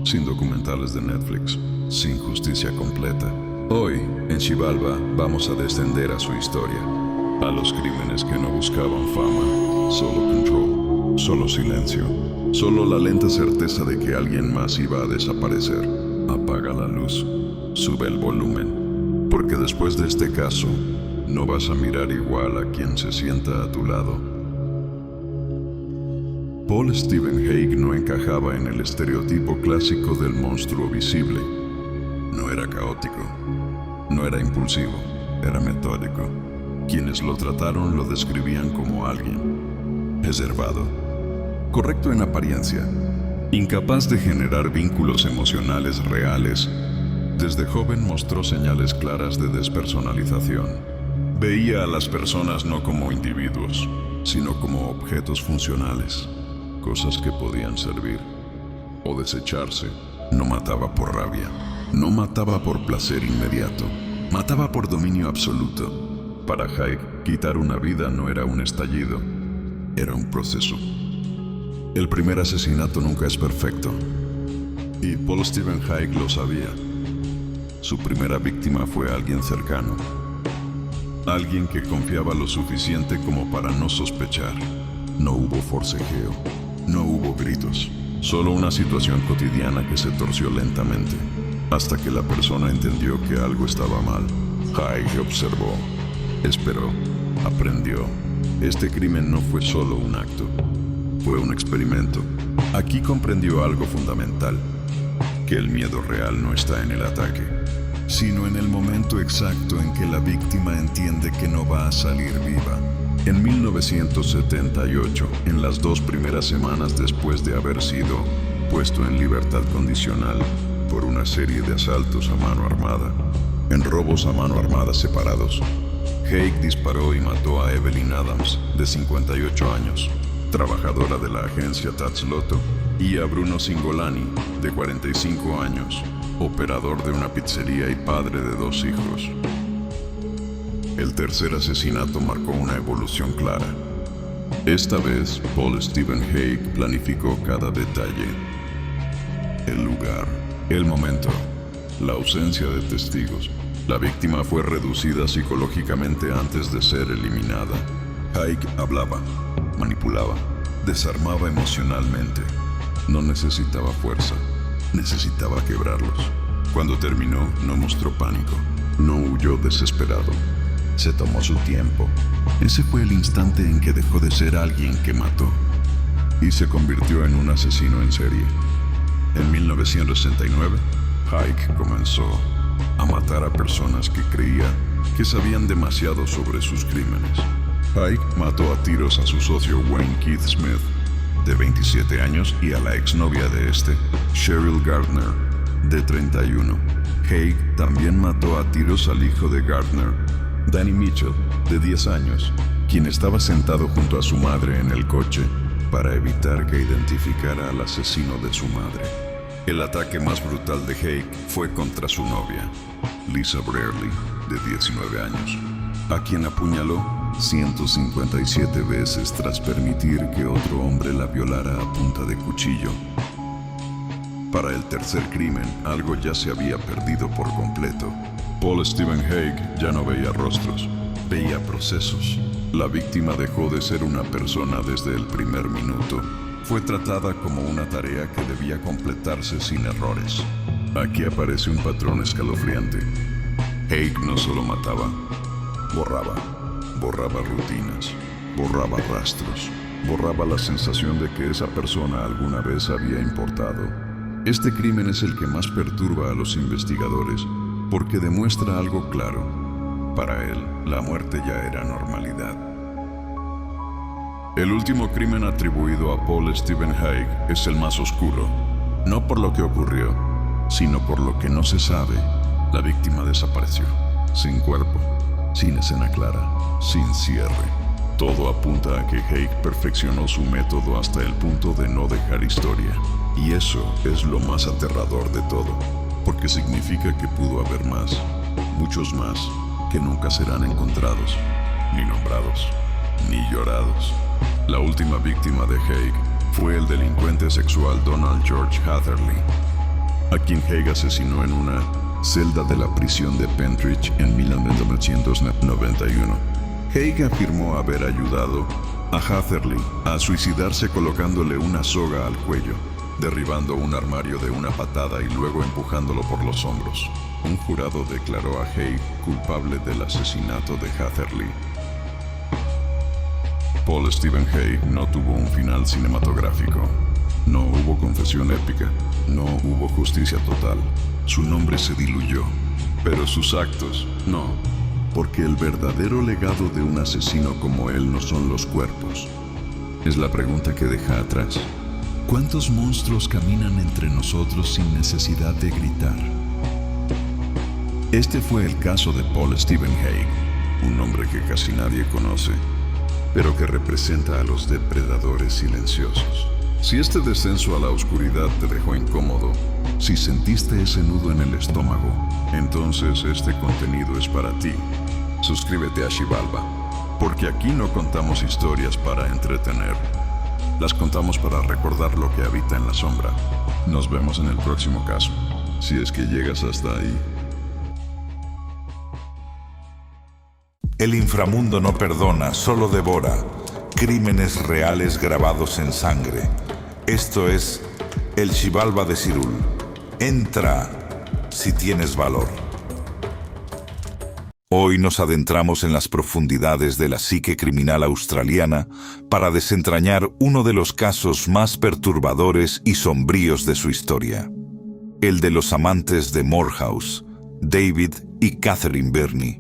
sin documentales de Netflix, sin justicia completa. Hoy, en Xibalbá, vamos a descender a su historia, a los crímenes que no buscaban fama, solo control, solo silencio, solo la lenta certeza de que alguien más iba a desaparecer. Apaga la luz, sube el volumen, porque después de este caso, no vas a mirar igual a quien se sienta a tu lado. Paul Stephen Haig no encajaba en el estereotipo clásico del monstruo visible. No era caótico, no era impulsivo, era metódico. Quienes lo trataron lo describían como alguien reservado, correcto en apariencia, incapaz de generar vínculos emocionales reales. Desde joven mostró señales claras de despersonalización. Veía a las personas no como individuos, sino como objetos funcionales, cosas que podían servir o desecharse. No mataba por rabia, no mataba por placer inmediato, mataba por dominio absoluto. Para Haig, quitar una vida no era un estallido, era un proceso. El primer asesinato nunca es perfecto, y Paul Stephen Haig lo sabía. Su primera víctima fue alguien cercano, alguien que confiaba lo suficiente como para no sospechar. No hubo forcejeo, no hubo gritos, solo una situación cotidiana que se torció lentamente, hasta que la persona entendió que algo estaba mal. Haig observó, esperó, aprendió. Este crimen no fue solo un acto, fue un experimento. Aquí comprendió algo fundamental, que el miedo real no está en el ataque, sino en el momento exacto en que la víctima entiende que no va a salir viva. En 1978, en las 2 primeras semanas después de haber sido puesto en libertad condicional por una serie de asaltos a mano armada, en robos a mano armada separados, Haig disparó y mató a Evelyn Adams, de 58 años, trabajadora de la agencia Tatzloto, y a Bruno Cingolani, de 45 años, operador de una pizzería y padre de 2 hijos. El tercer asesinato marcó una evolución clara. Esta vez, Paul Stephen Haig planificó cada detalle. El lugar, el momento, la ausencia de testigos. La víctima fue reducida psicológicamente antes de ser eliminada. Haig hablaba, manipulaba, desarmaba emocionalmente. No necesitaba fuerza, necesitaba quebrarlos. Cuando terminó, no mostró pánico, no huyó desesperado. Se tomó su tiempo. Ese fue el instante en que dejó de ser alguien que mató y se convirtió en un asesino en serie. En 1969, Haig comenzó a matar a personas que creía que sabían demasiado sobre sus crímenes. Haig mató a tiros a su socio Wayne Keith Smith, de 27 años, y a la exnovia de este, Cheryl Gardner, de 31. Haig también mató a tiros al hijo de Gardner, Danny Mitchell, de 10 años, quien estaba sentado junto a su madre en el coche para evitar que identificara al asesino de su madre. El ataque más brutal de Haig fue contra su novia, Lisa Brearley, de 19 años, a quien apuñaló 157 veces tras permitir que otro hombre la violara a punta de cuchillo. Para el tercer crimen, algo ya se había perdido por completo. Paul Stephen Haig ya no veía rostros, veía procesos. La víctima dejó de ser una persona desde el primer minuto. Fue tratada como una tarea que debía completarse sin errores. Aquí aparece un patrón escalofriante. Haig no solo mataba, borraba rutinas, borraba rastros, borraba la sensación de que esa persona alguna vez había importado. Este crimen es el que más perturba a los investigadores porque demuestra algo claro. Para él, la muerte ya era normalidad. El último crimen atribuido a Paul Stephen Haig es el más oscuro, no por lo que ocurrió, sino por lo que no se sabe. La víctima desapareció, sin cuerpo, sin escena clara, sin cierre. Todo apunta a que Haig perfeccionó su método hasta el punto de no dejar historia. Y eso es lo más aterrador de todo, porque significa que pudo haber más, muchos más, que nunca serán encontrados, ni nombrados, ni llorados. La última víctima de Haig fue el delincuente sexual Donald George Hatherley, a quien Haig asesinó en una celda de la prisión de Pentridge en 1991. Haig afirmó haber ayudado a Hatherley a suicidarse colocándole una soga al cuello, derribando un armario de una patada y luego empujándolo por los hombros. Un jurado declaró a Haig culpable del asesinato de Hatherley. Paul Stephen Hay no tuvo un final cinematográfico. No hubo confesión épica. No hubo justicia total. Su nombre se diluyó, pero sus actos no. Porque el verdadero legado de un asesino como él no son los cuerpos. Es la pregunta que deja atrás. ¿Cuántos monstruos caminan entre nosotros sin necesidad de gritar? Este fue el caso de Paul Stephen Hay, un hombre que casi nadie conoce, pero que representa a los depredadores silenciosos. Si este descenso a la oscuridad te dejó incómodo, si sentiste ese nudo en el estómago, entonces este contenido es para ti. Suscríbete a Xibalba, porque aquí no contamos historias para entretener. Las contamos para recordar lo que habita en la sombra. Nos vemos en el próximo caso, si es que llegas hasta ahí. El inframundo no perdona, solo devora. Crímenes reales grabados en sangre. Esto es el Xibalba de Cyrul. Entra si tienes valor. Hoy nos adentramos en las profundidades de la psique criminal australiana para desentrañar uno de los casos más perturbadores y sombríos de su historia. El de los amantes de Moorhouse, David y Catherine Birnie.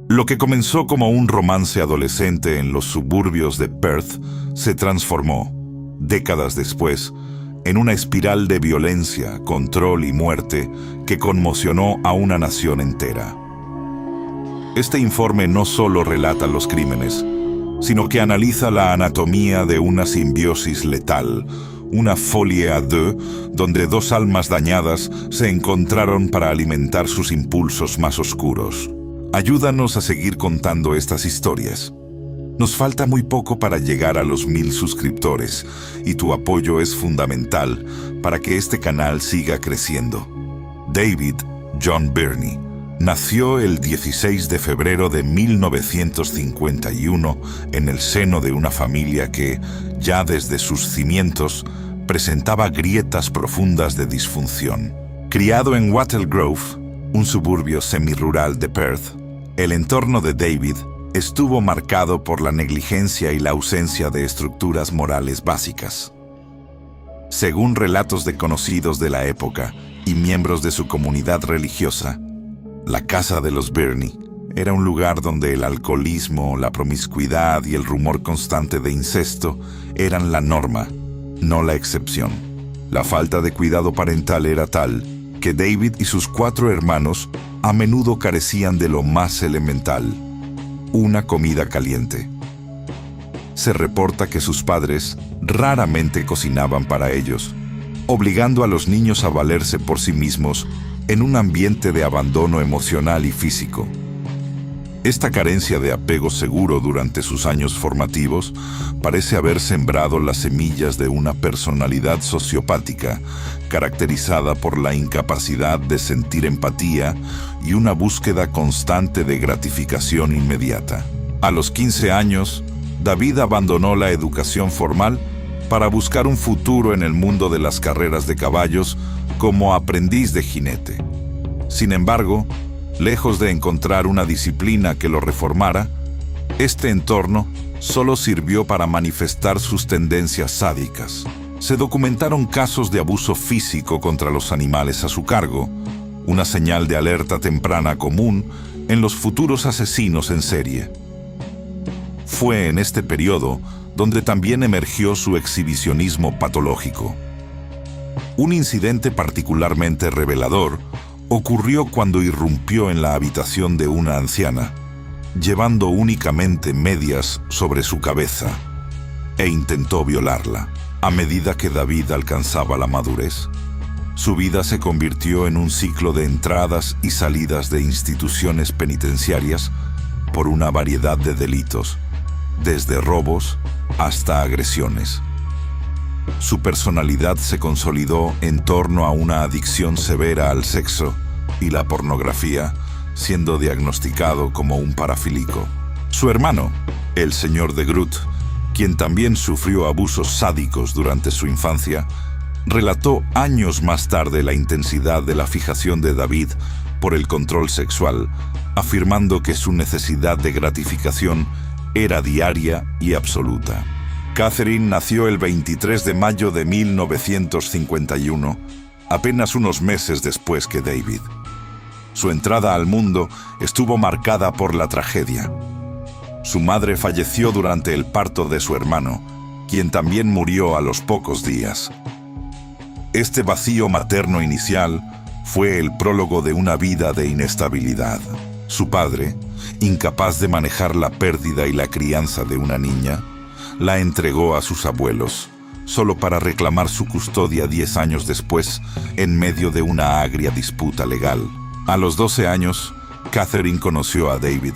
Lo que comenzó como un romance adolescente en los suburbios de Perth se transformó, décadas después, en una espiral de violencia, control y muerte que conmocionó a una nación entera. Este informe no solo relata los crímenes, sino que analiza la anatomía de una simbiosis letal, una folie à deux, donde dos almas dañadas se encontraron para alimentar sus impulsos más oscuros. Ayúdanos a seguir contando estas historias. Nos falta muy poco para llegar a los 1000 suscriptores y tu apoyo es fundamental para que este canal siga creciendo. David John Birnie nació el 16 de febrero de 1951 en el seno de una familia que, ya desde sus cimientos, presentaba grietas profundas de disfunción. Criado en Wattle Grove, un suburbio semirural de Perth, el entorno de David estuvo marcado por la negligencia y la ausencia de estructuras morales básicas. Según relatos de conocidos de la época y miembros de su comunidad religiosa, la casa de los Birnie era un lugar donde el alcoholismo, la promiscuidad y el rumor constante de incesto eran la norma, no la excepción. La falta de cuidado parental era tal que David y sus 4 hermanos a menudo carecían de lo más elemental: una comida caliente. Se reporta que sus padres raramente cocinaban para ellos, obligando a los niños a valerse por sí mismos en un ambiente de abandono emocional y físico. Esta carencia de apego seguro durante sus años formativos parece haber sembrado las semillas de una personalidad sociopática caracterizada por la incapacidad de sentir empatía y una búsqueda constante de gratificación inmediata. A los 15 años, David abandonó la educación formal para buscar un futuro en el mundo de las carreras de caballos como aprendiz de jinete. Sin embargo, lejos de encontrar una disciplina que lo reformara, este entorno solo sirvió para manifestar sus tendencias sádicas. Se documentaron casos de abuso físico contra los animales a su cargo, una señal de alerta temprana común en los futuros asesinos en serie. Fue en este periodo donde también emergió su exhibicionismo patológico. Un incidente particularmente revelador ocurrió cuando irrumpió en la habitación de una anciana, llevando únicamente medias sobre su cabeza, e intentó violarla. A medida que David alcanzaba la madurez, su vida se convirtió en un ciclo de entradas y salidas de instituciones penitenciarias por una variedad de delitos, desde robos hasta agresiones. Su personalidad se consolidó en torno a una adicción severa al sexo y la pornografía, siendo diagnosticado como un parafílico. Su hermano, el señor de Groot, quien también sufrió abusos sádicos durante su infancia, relató años más tarde la intensidad de la fijación de David por el control sexual, afirmando que su necesidad de gratificación era diaria y absoluta. Catherine nació el 23 de mayo de 1951, apenas unos meses después que David. Su entrada al mundo estuvo marcada por la tragedia. Su madre falleció durante el parto de su hermano, quien también murió a los pocos días. Este vacío materno inicial fue el prólogo de una vida de inestabilidad. Su padre, incapaz de manejar la pérdida y la crianza de una niña, la entregó a sus abuelos, solo para reclamar su custodia 10 años después, en medio de una agria disputa legal. A los 12 años, Catherine conoció a David,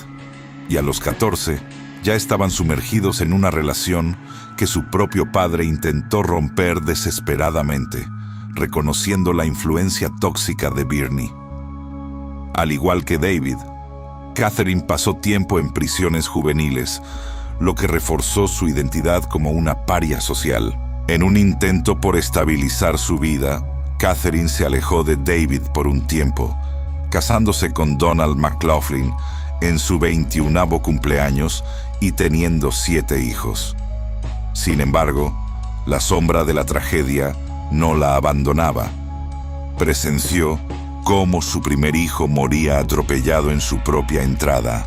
y a los 14 ya estaban sumergidos en una relación que su propio padre intentó romper desesperadamente, reconociendo la influencia tóxica de Birnie. Al igual que David, Catherine pasó tiempo en prisiones juveniles, lo que reforzó su identidad como una paria social. En un intento por estabilizar su vida, Catherine se alejó de David por un tiempo, casándose con Donald McLaughlin en su 21º cumpleaños y teniendo 7 hijos. Sin embargo, la sombra de la tragedia no la abandonaba. Presenció cómo su primer hijo moría atropellado en su propia entrada,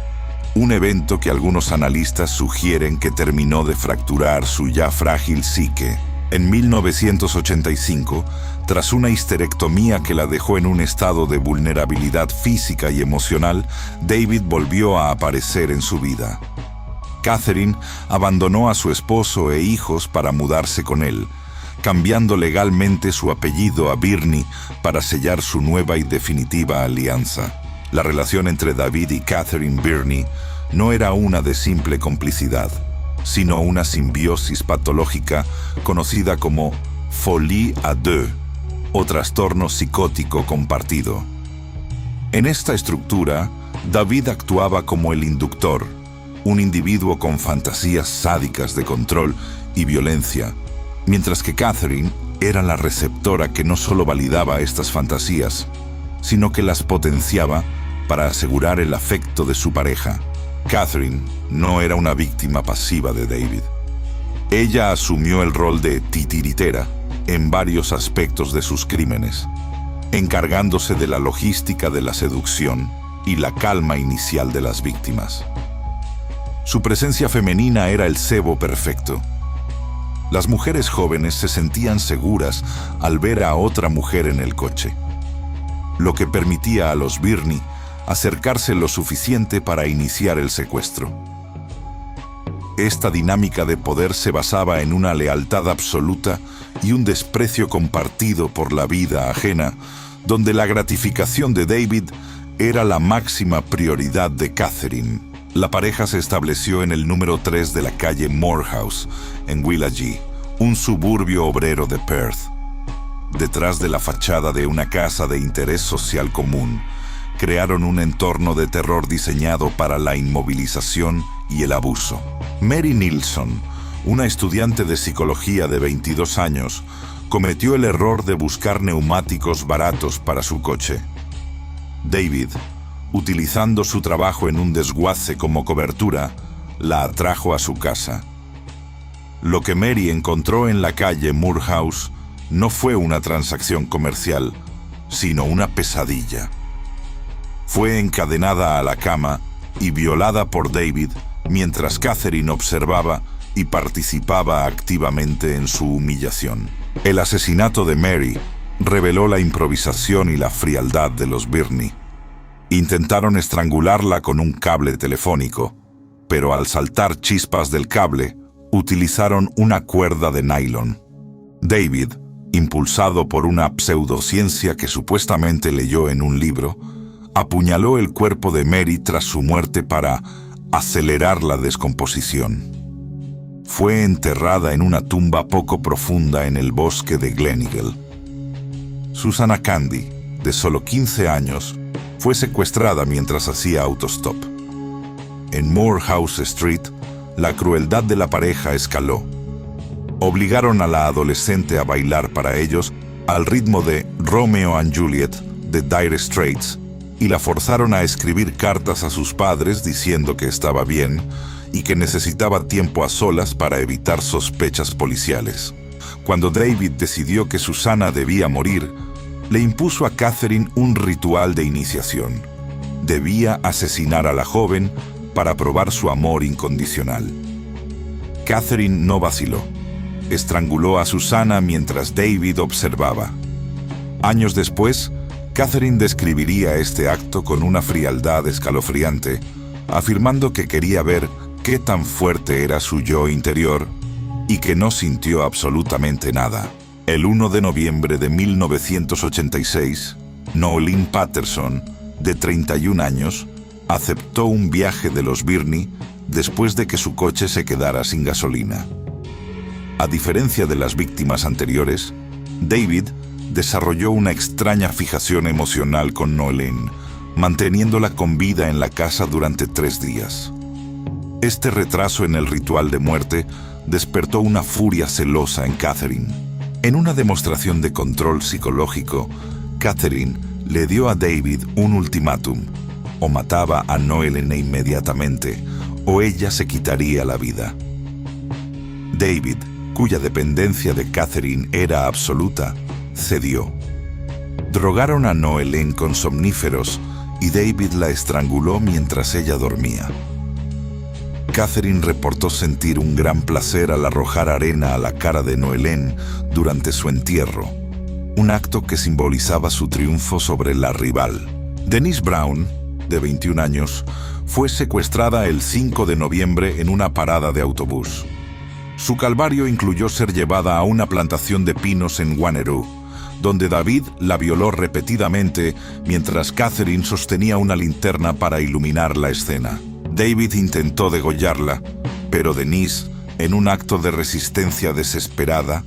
un evento que algunos analistas sugieren que terminó de fracturar su ya frágil psique. En 1985, tras una histerectomía que la dejó en un estado de vulnerabilidad física y emocional, David volvió a aparecer en su vida. Catherine abandonó a su esposo e hijos para mudarse con él, cambiando legalmente su apellido a Birnie para sellar su nueva y definitiva alianza. La relación entre David y Catherine Birnie no era una de simple complicidad, sino una simbiosis patológica conocida como folie à deux, o trastorno psicótico compartido. En esta estructura, David actuaba como el inductor, un individuo con fantasías sádicas de control y violencia, mientras que Catherine era la receptora que no solo validaba estas fantasías, sino que las potenciaba para asegurar el afecto de su pareja. Catherine no era una víctima pasiva de David. Ella asumió el rol de titiritera en varios aspectos de sus crímenes, encargándose de la logística de la seducción y la calma inicial de las víctimas. Su presencia femenina era el cebo perfecto. Las mujeres jóvenes se sentían seguras al ver a otra mujer en el coche, lo que permitía a los Birnie acercarse lo suficiente para iniciar el secuestro. Esta dinámica de poder se basaba en una lealtad absoluta y un desprecio compartido por la vida ajena, donde la gratificación de David era la máxima prioridad de Catherine. La pareja se estableció en el número 3 de la calle Morehouse, en Willagee, un suburbio obrero de Perth. Detrás de la fachada de una casa de interés social común, crearon un entorno de terror diseñado para la inmovilización y el abuso. Mary Nilsson, una estudiante de psicología de 22 años, cometió el error de buscar neumáticos baratos para su coche. David, utilizando su trabajo en un desguace como cobertura, la atrajo a su casa. Lo que Mary encontró en la calle Morehouse no fue una transacción comercial, sino una pesadilla. Fue encadenada a la cama y violada por David mientras Catherine observaba y participaba activamente en su humillación. El asesinato de Mary reveló la improvisación y la frialdad de los Birnie. Intentaron estrangularla con un cable telefónico, pero al saltar chispas del cable, utilizaron una cuerda de nylon. David, impulsado por una pseudociencia que supuestamente leyó en un libro, apuñaló el cuerpo de Mary tras su muerte para acelerar la descomposición. Fue enterrada en una tumba poco profunda en el bosque de Gleneagle. Susana Candy, de solo 15 años, fue secuestrada mientras hacía autostop. En Morehouse Street, la crueldad de la pareja escaló. Obligaron a la adolescente a bailar para ellos al ritmo de Romeo and Juliet de Dire Straits y la forzaron a escribir cartas a sus padres diciendo que estaba bien y que necesitaba tiempo a solas para evitar sospechas policiales. Cuando David decidió que Susana debía morir, le impuso a Catherine un ritual de iniciación. Debía asesinar a la joven para probar su amor incondicional. Catherine no vaciló. Estranguló a Susana mientras David observaba. Años después, Catherine describiría este acto con una frialdad escalofriante, afirmando que quería ver qué tan fuerte era su yo interior y que no sintió absolutamente nada. El 1 de noviembre de 1986, Noeline Patterson, de 31 años, aceptó un viaje de los Birney después de que su coche se quedara sin gasolina. A diferencia de las víctimas anteriores, David desarrolló una extraña fijación emocional con Noeline, manteniéndola con vida en la casa durante 3 días. Este retraso en el ritual de muerte despertó una furia celosa en Catherine. En una demostración de control psicológico, Catherine le dio a David un ultimátum: o mataba a Noeline inmediatamente, o ella se quitaría la vida. David, cuya dependencia de Catherine era absoluta, cedió. Drogaron a Noeline con somníferos y David la estranguló mientras ella dormía. Catherine reportó sentir un gran placer al arrojar arena a la cara de Noeline durante su entierro, un acto que simbolizaba su triunfo sobre la rival. Denise Brown, de 21 años, fue secuestrada el 5 de noviembre en una parada de autobús. Su calvario incluyó ser llevada a una plantación de pinos en Wanneroo, donde David la violó repetidamente mientras Catherine sostenía una linterna para iluminar la escena. David intentó degollarla, pero Denise, en un acto de resistencia desesperada,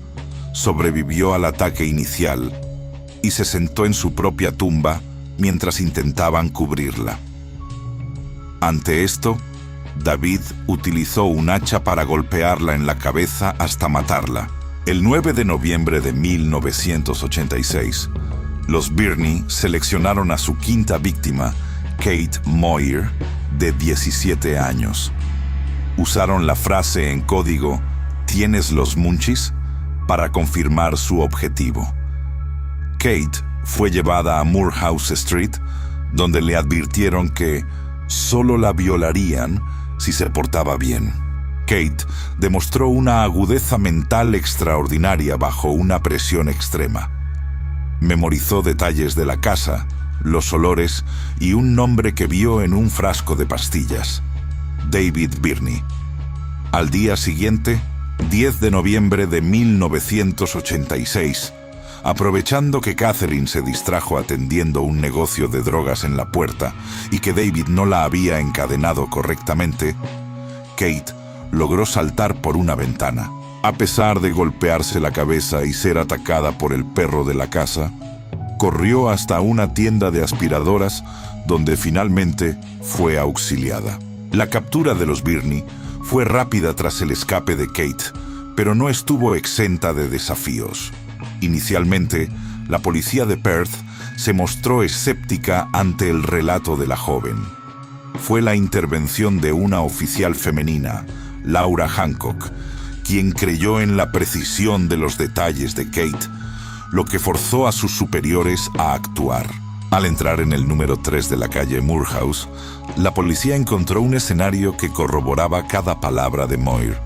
sobrevivió al ataque inicial y se sentó en su propia tumba mientras intentaban cubrirla. Ante esto, David utilizó un hacha para golpearla en la cabeza hasta matarla. El 9 de noviembre de 1986, los Birney seleccionaron a su quinta víctima, Kate Moyer, de 17 años. Usaron la frase en código "¿Tienes los munchies?" para confirmar su objetivo. Kate fue llevada a Moorhouse Street, donde le advirtieron que solo la violarían si se portaba bien. Kate demostró una agudeza mental extraordinaria bajo una presión extrema. Memorizó detalles de la casa, los olores y un nombre que vio en un frasco de pastillas: David Birney. Al día siguiente, 10 de noviembre de 1986, aprovechando que Catherine se distrajo atendiendo un negocio de drogas en la puerta y que David no la había encadenado correctamente, Kate logró saltar por una ventana. A pesar de golpearse la cabeza y ser atacada por el perro de la casa, corrió hasta una tienda de aspiradoras donde finalmente fue auxiliada. La captura de los Birney fue rápida tras el escape de Kate, pero no estuvo exenta de desafíos. Inicialmente, la policía de Perth se mostró escéptica ante el relato de la joven. Fue la intervención de una oficial femenina, Laura Hancock, quien creyó en la precisión de los detalles de Kate, lo que forzó a sus superiores a actuar. Al entrar en el número 3 de la calle Moorhouse, la policía encontró un escenario que corroboraba cada palabra de Moyer.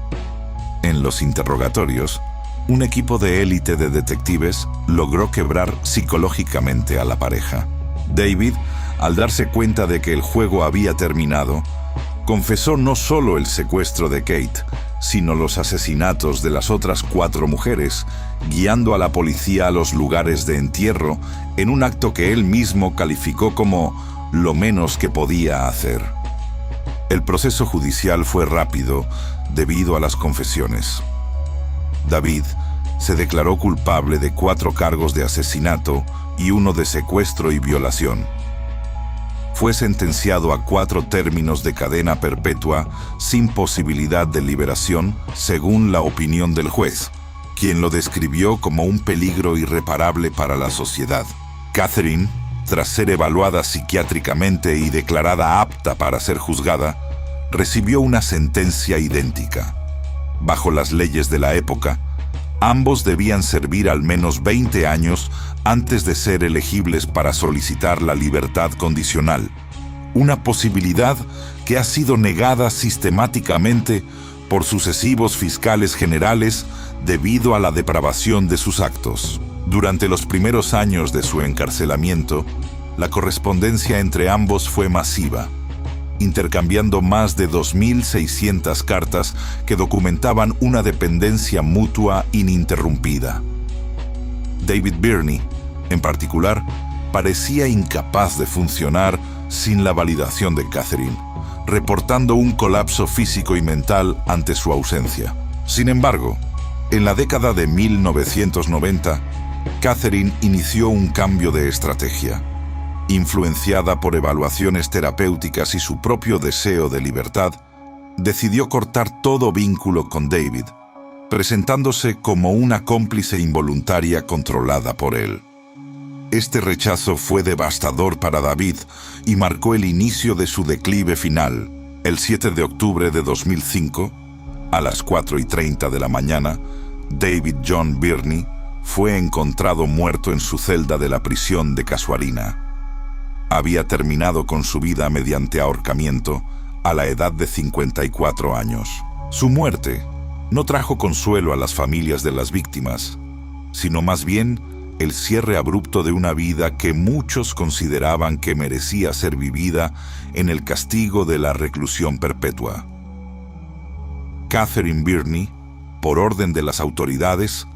En los interrogatorios, un equipo de élite de detectives logró quebrar psicológicamente a la pareja. David, al darse cuenta de que el juego había terminado, confesó no solo el secuestro de Kate, sino los asesinatos de las otras 4 mujeres, guiando a la policía a los lugares de entierro en un acto que él mismo calificó como lo menos que podía hacer. El proceso judicial fue rápido debido a las confesiones. David se declaró culpable de 4 cargos de asesinato y 1 de secuestro y violación. Fue sentenciado a 4 términos de cadena perpetua sin posibilidad de liberación, según la opinión del juez, quien lo describió como un peligro irreparable para la sociedad. Catherine, tras ser evaluada psiquiátricamente y declarada apta para ser juzgada, recibió una sentencia idéntica. Bajo las leyes de la época, ambos debían servir al menos 20 años antes de ser elegibles para solicitar la libertad condicional, una posibilidad que ha sido negada sistemáticamente por sucesivos fiscales generales debido a la depravación de sus actos. Durante los primeros años de su encarcelamiento, la correspondencia entre ambos fue masiva, intercambiando más de 2.600 cartas que documentaban una dependencia mutua ininterrumpida. David Birney, en particular, parecía incapaz de funcionar sin la validación de Catherine, reportando un colapso físico y mental ante su ausencia. Sin embargo, en la década de 1990, Catherine inició un cambio de estrategia. Influenciada por evaluaciones terapéuticas y su propio deseo de libertad, decidió cortar todo vínculo con David, presentándose como una cómplice involuntaria controlada por él. Este rechazo fue devastador para David y marcó el inicio de su declive final. El 7 de octubre de 2005, a las 4:30 de la mañana, David John Birney fue encontrado muerto en su celda de la prisión de Casuarina. Había terminado con su vida mediante ahorcamiento a la edad de 54 años. Su muerte no trajo consuelo a las familias de las víctimas, sino más bien el cierre abrupto de una vida que muchos consideraban que merecía ser vivida en el castigo de la reclusión perpetua. Catherine Birney, por orden de las autoridades,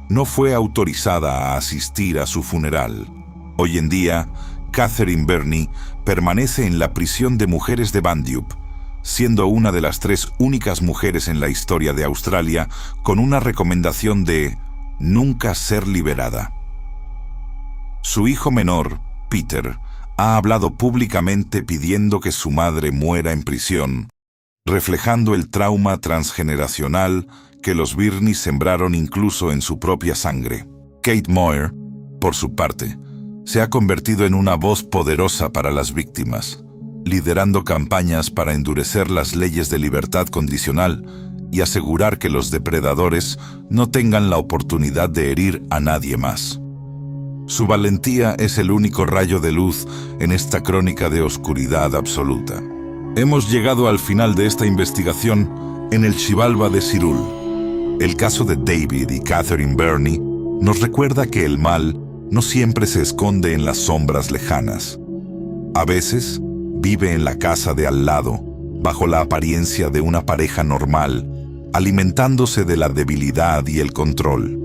no fue autorizada a asistir a su funeral. Hoy en día, Catherine Birney permanece en la prisión de mujeres de Bandup, siendo una de las 3 únicas mujeres en la historia de Australia con una recomendación de nunca ser liberada. Su hijo menor, Peter, ha hablado públicamente pidiendo que su madre muera en prisión, reflejando el trauma transgeneracional que los Birney sembraron incluso en su propia sangre. Kate Moir, por su parte, se ha convertido en una voz poderosa para las víctimas, liderando campañas para endurecer las leyes de libertad condicional y asegurar que los depredadores no tengan la oportunidad de herir a nadie más. Su valentía es el único rayo de luz en esta crónica de oscuridad absoluta. Hemos llegado al final de esta investigación en el Xibalba de Cirul. El caso de David y Catherine Birney nos recuerda que el mal no siempre se esconde en las sombras lejanas. A veces vive en la casa de al lado, bajo la apariencia de una pareja normal, alimentándose de la debilidad y el control.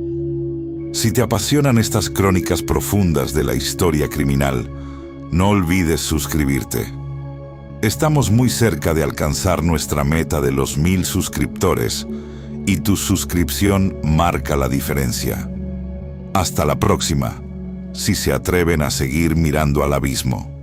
Si te apasionan estas crónicas profundas de la historia criminal, no olvides suscribirte. Estamos muy cerca de alcanzar nuestra meta de los 1000 suscriptores y tu suscripción marca la diferencia. Hasta la próxima, si se atreven a seguir mirando al abismo.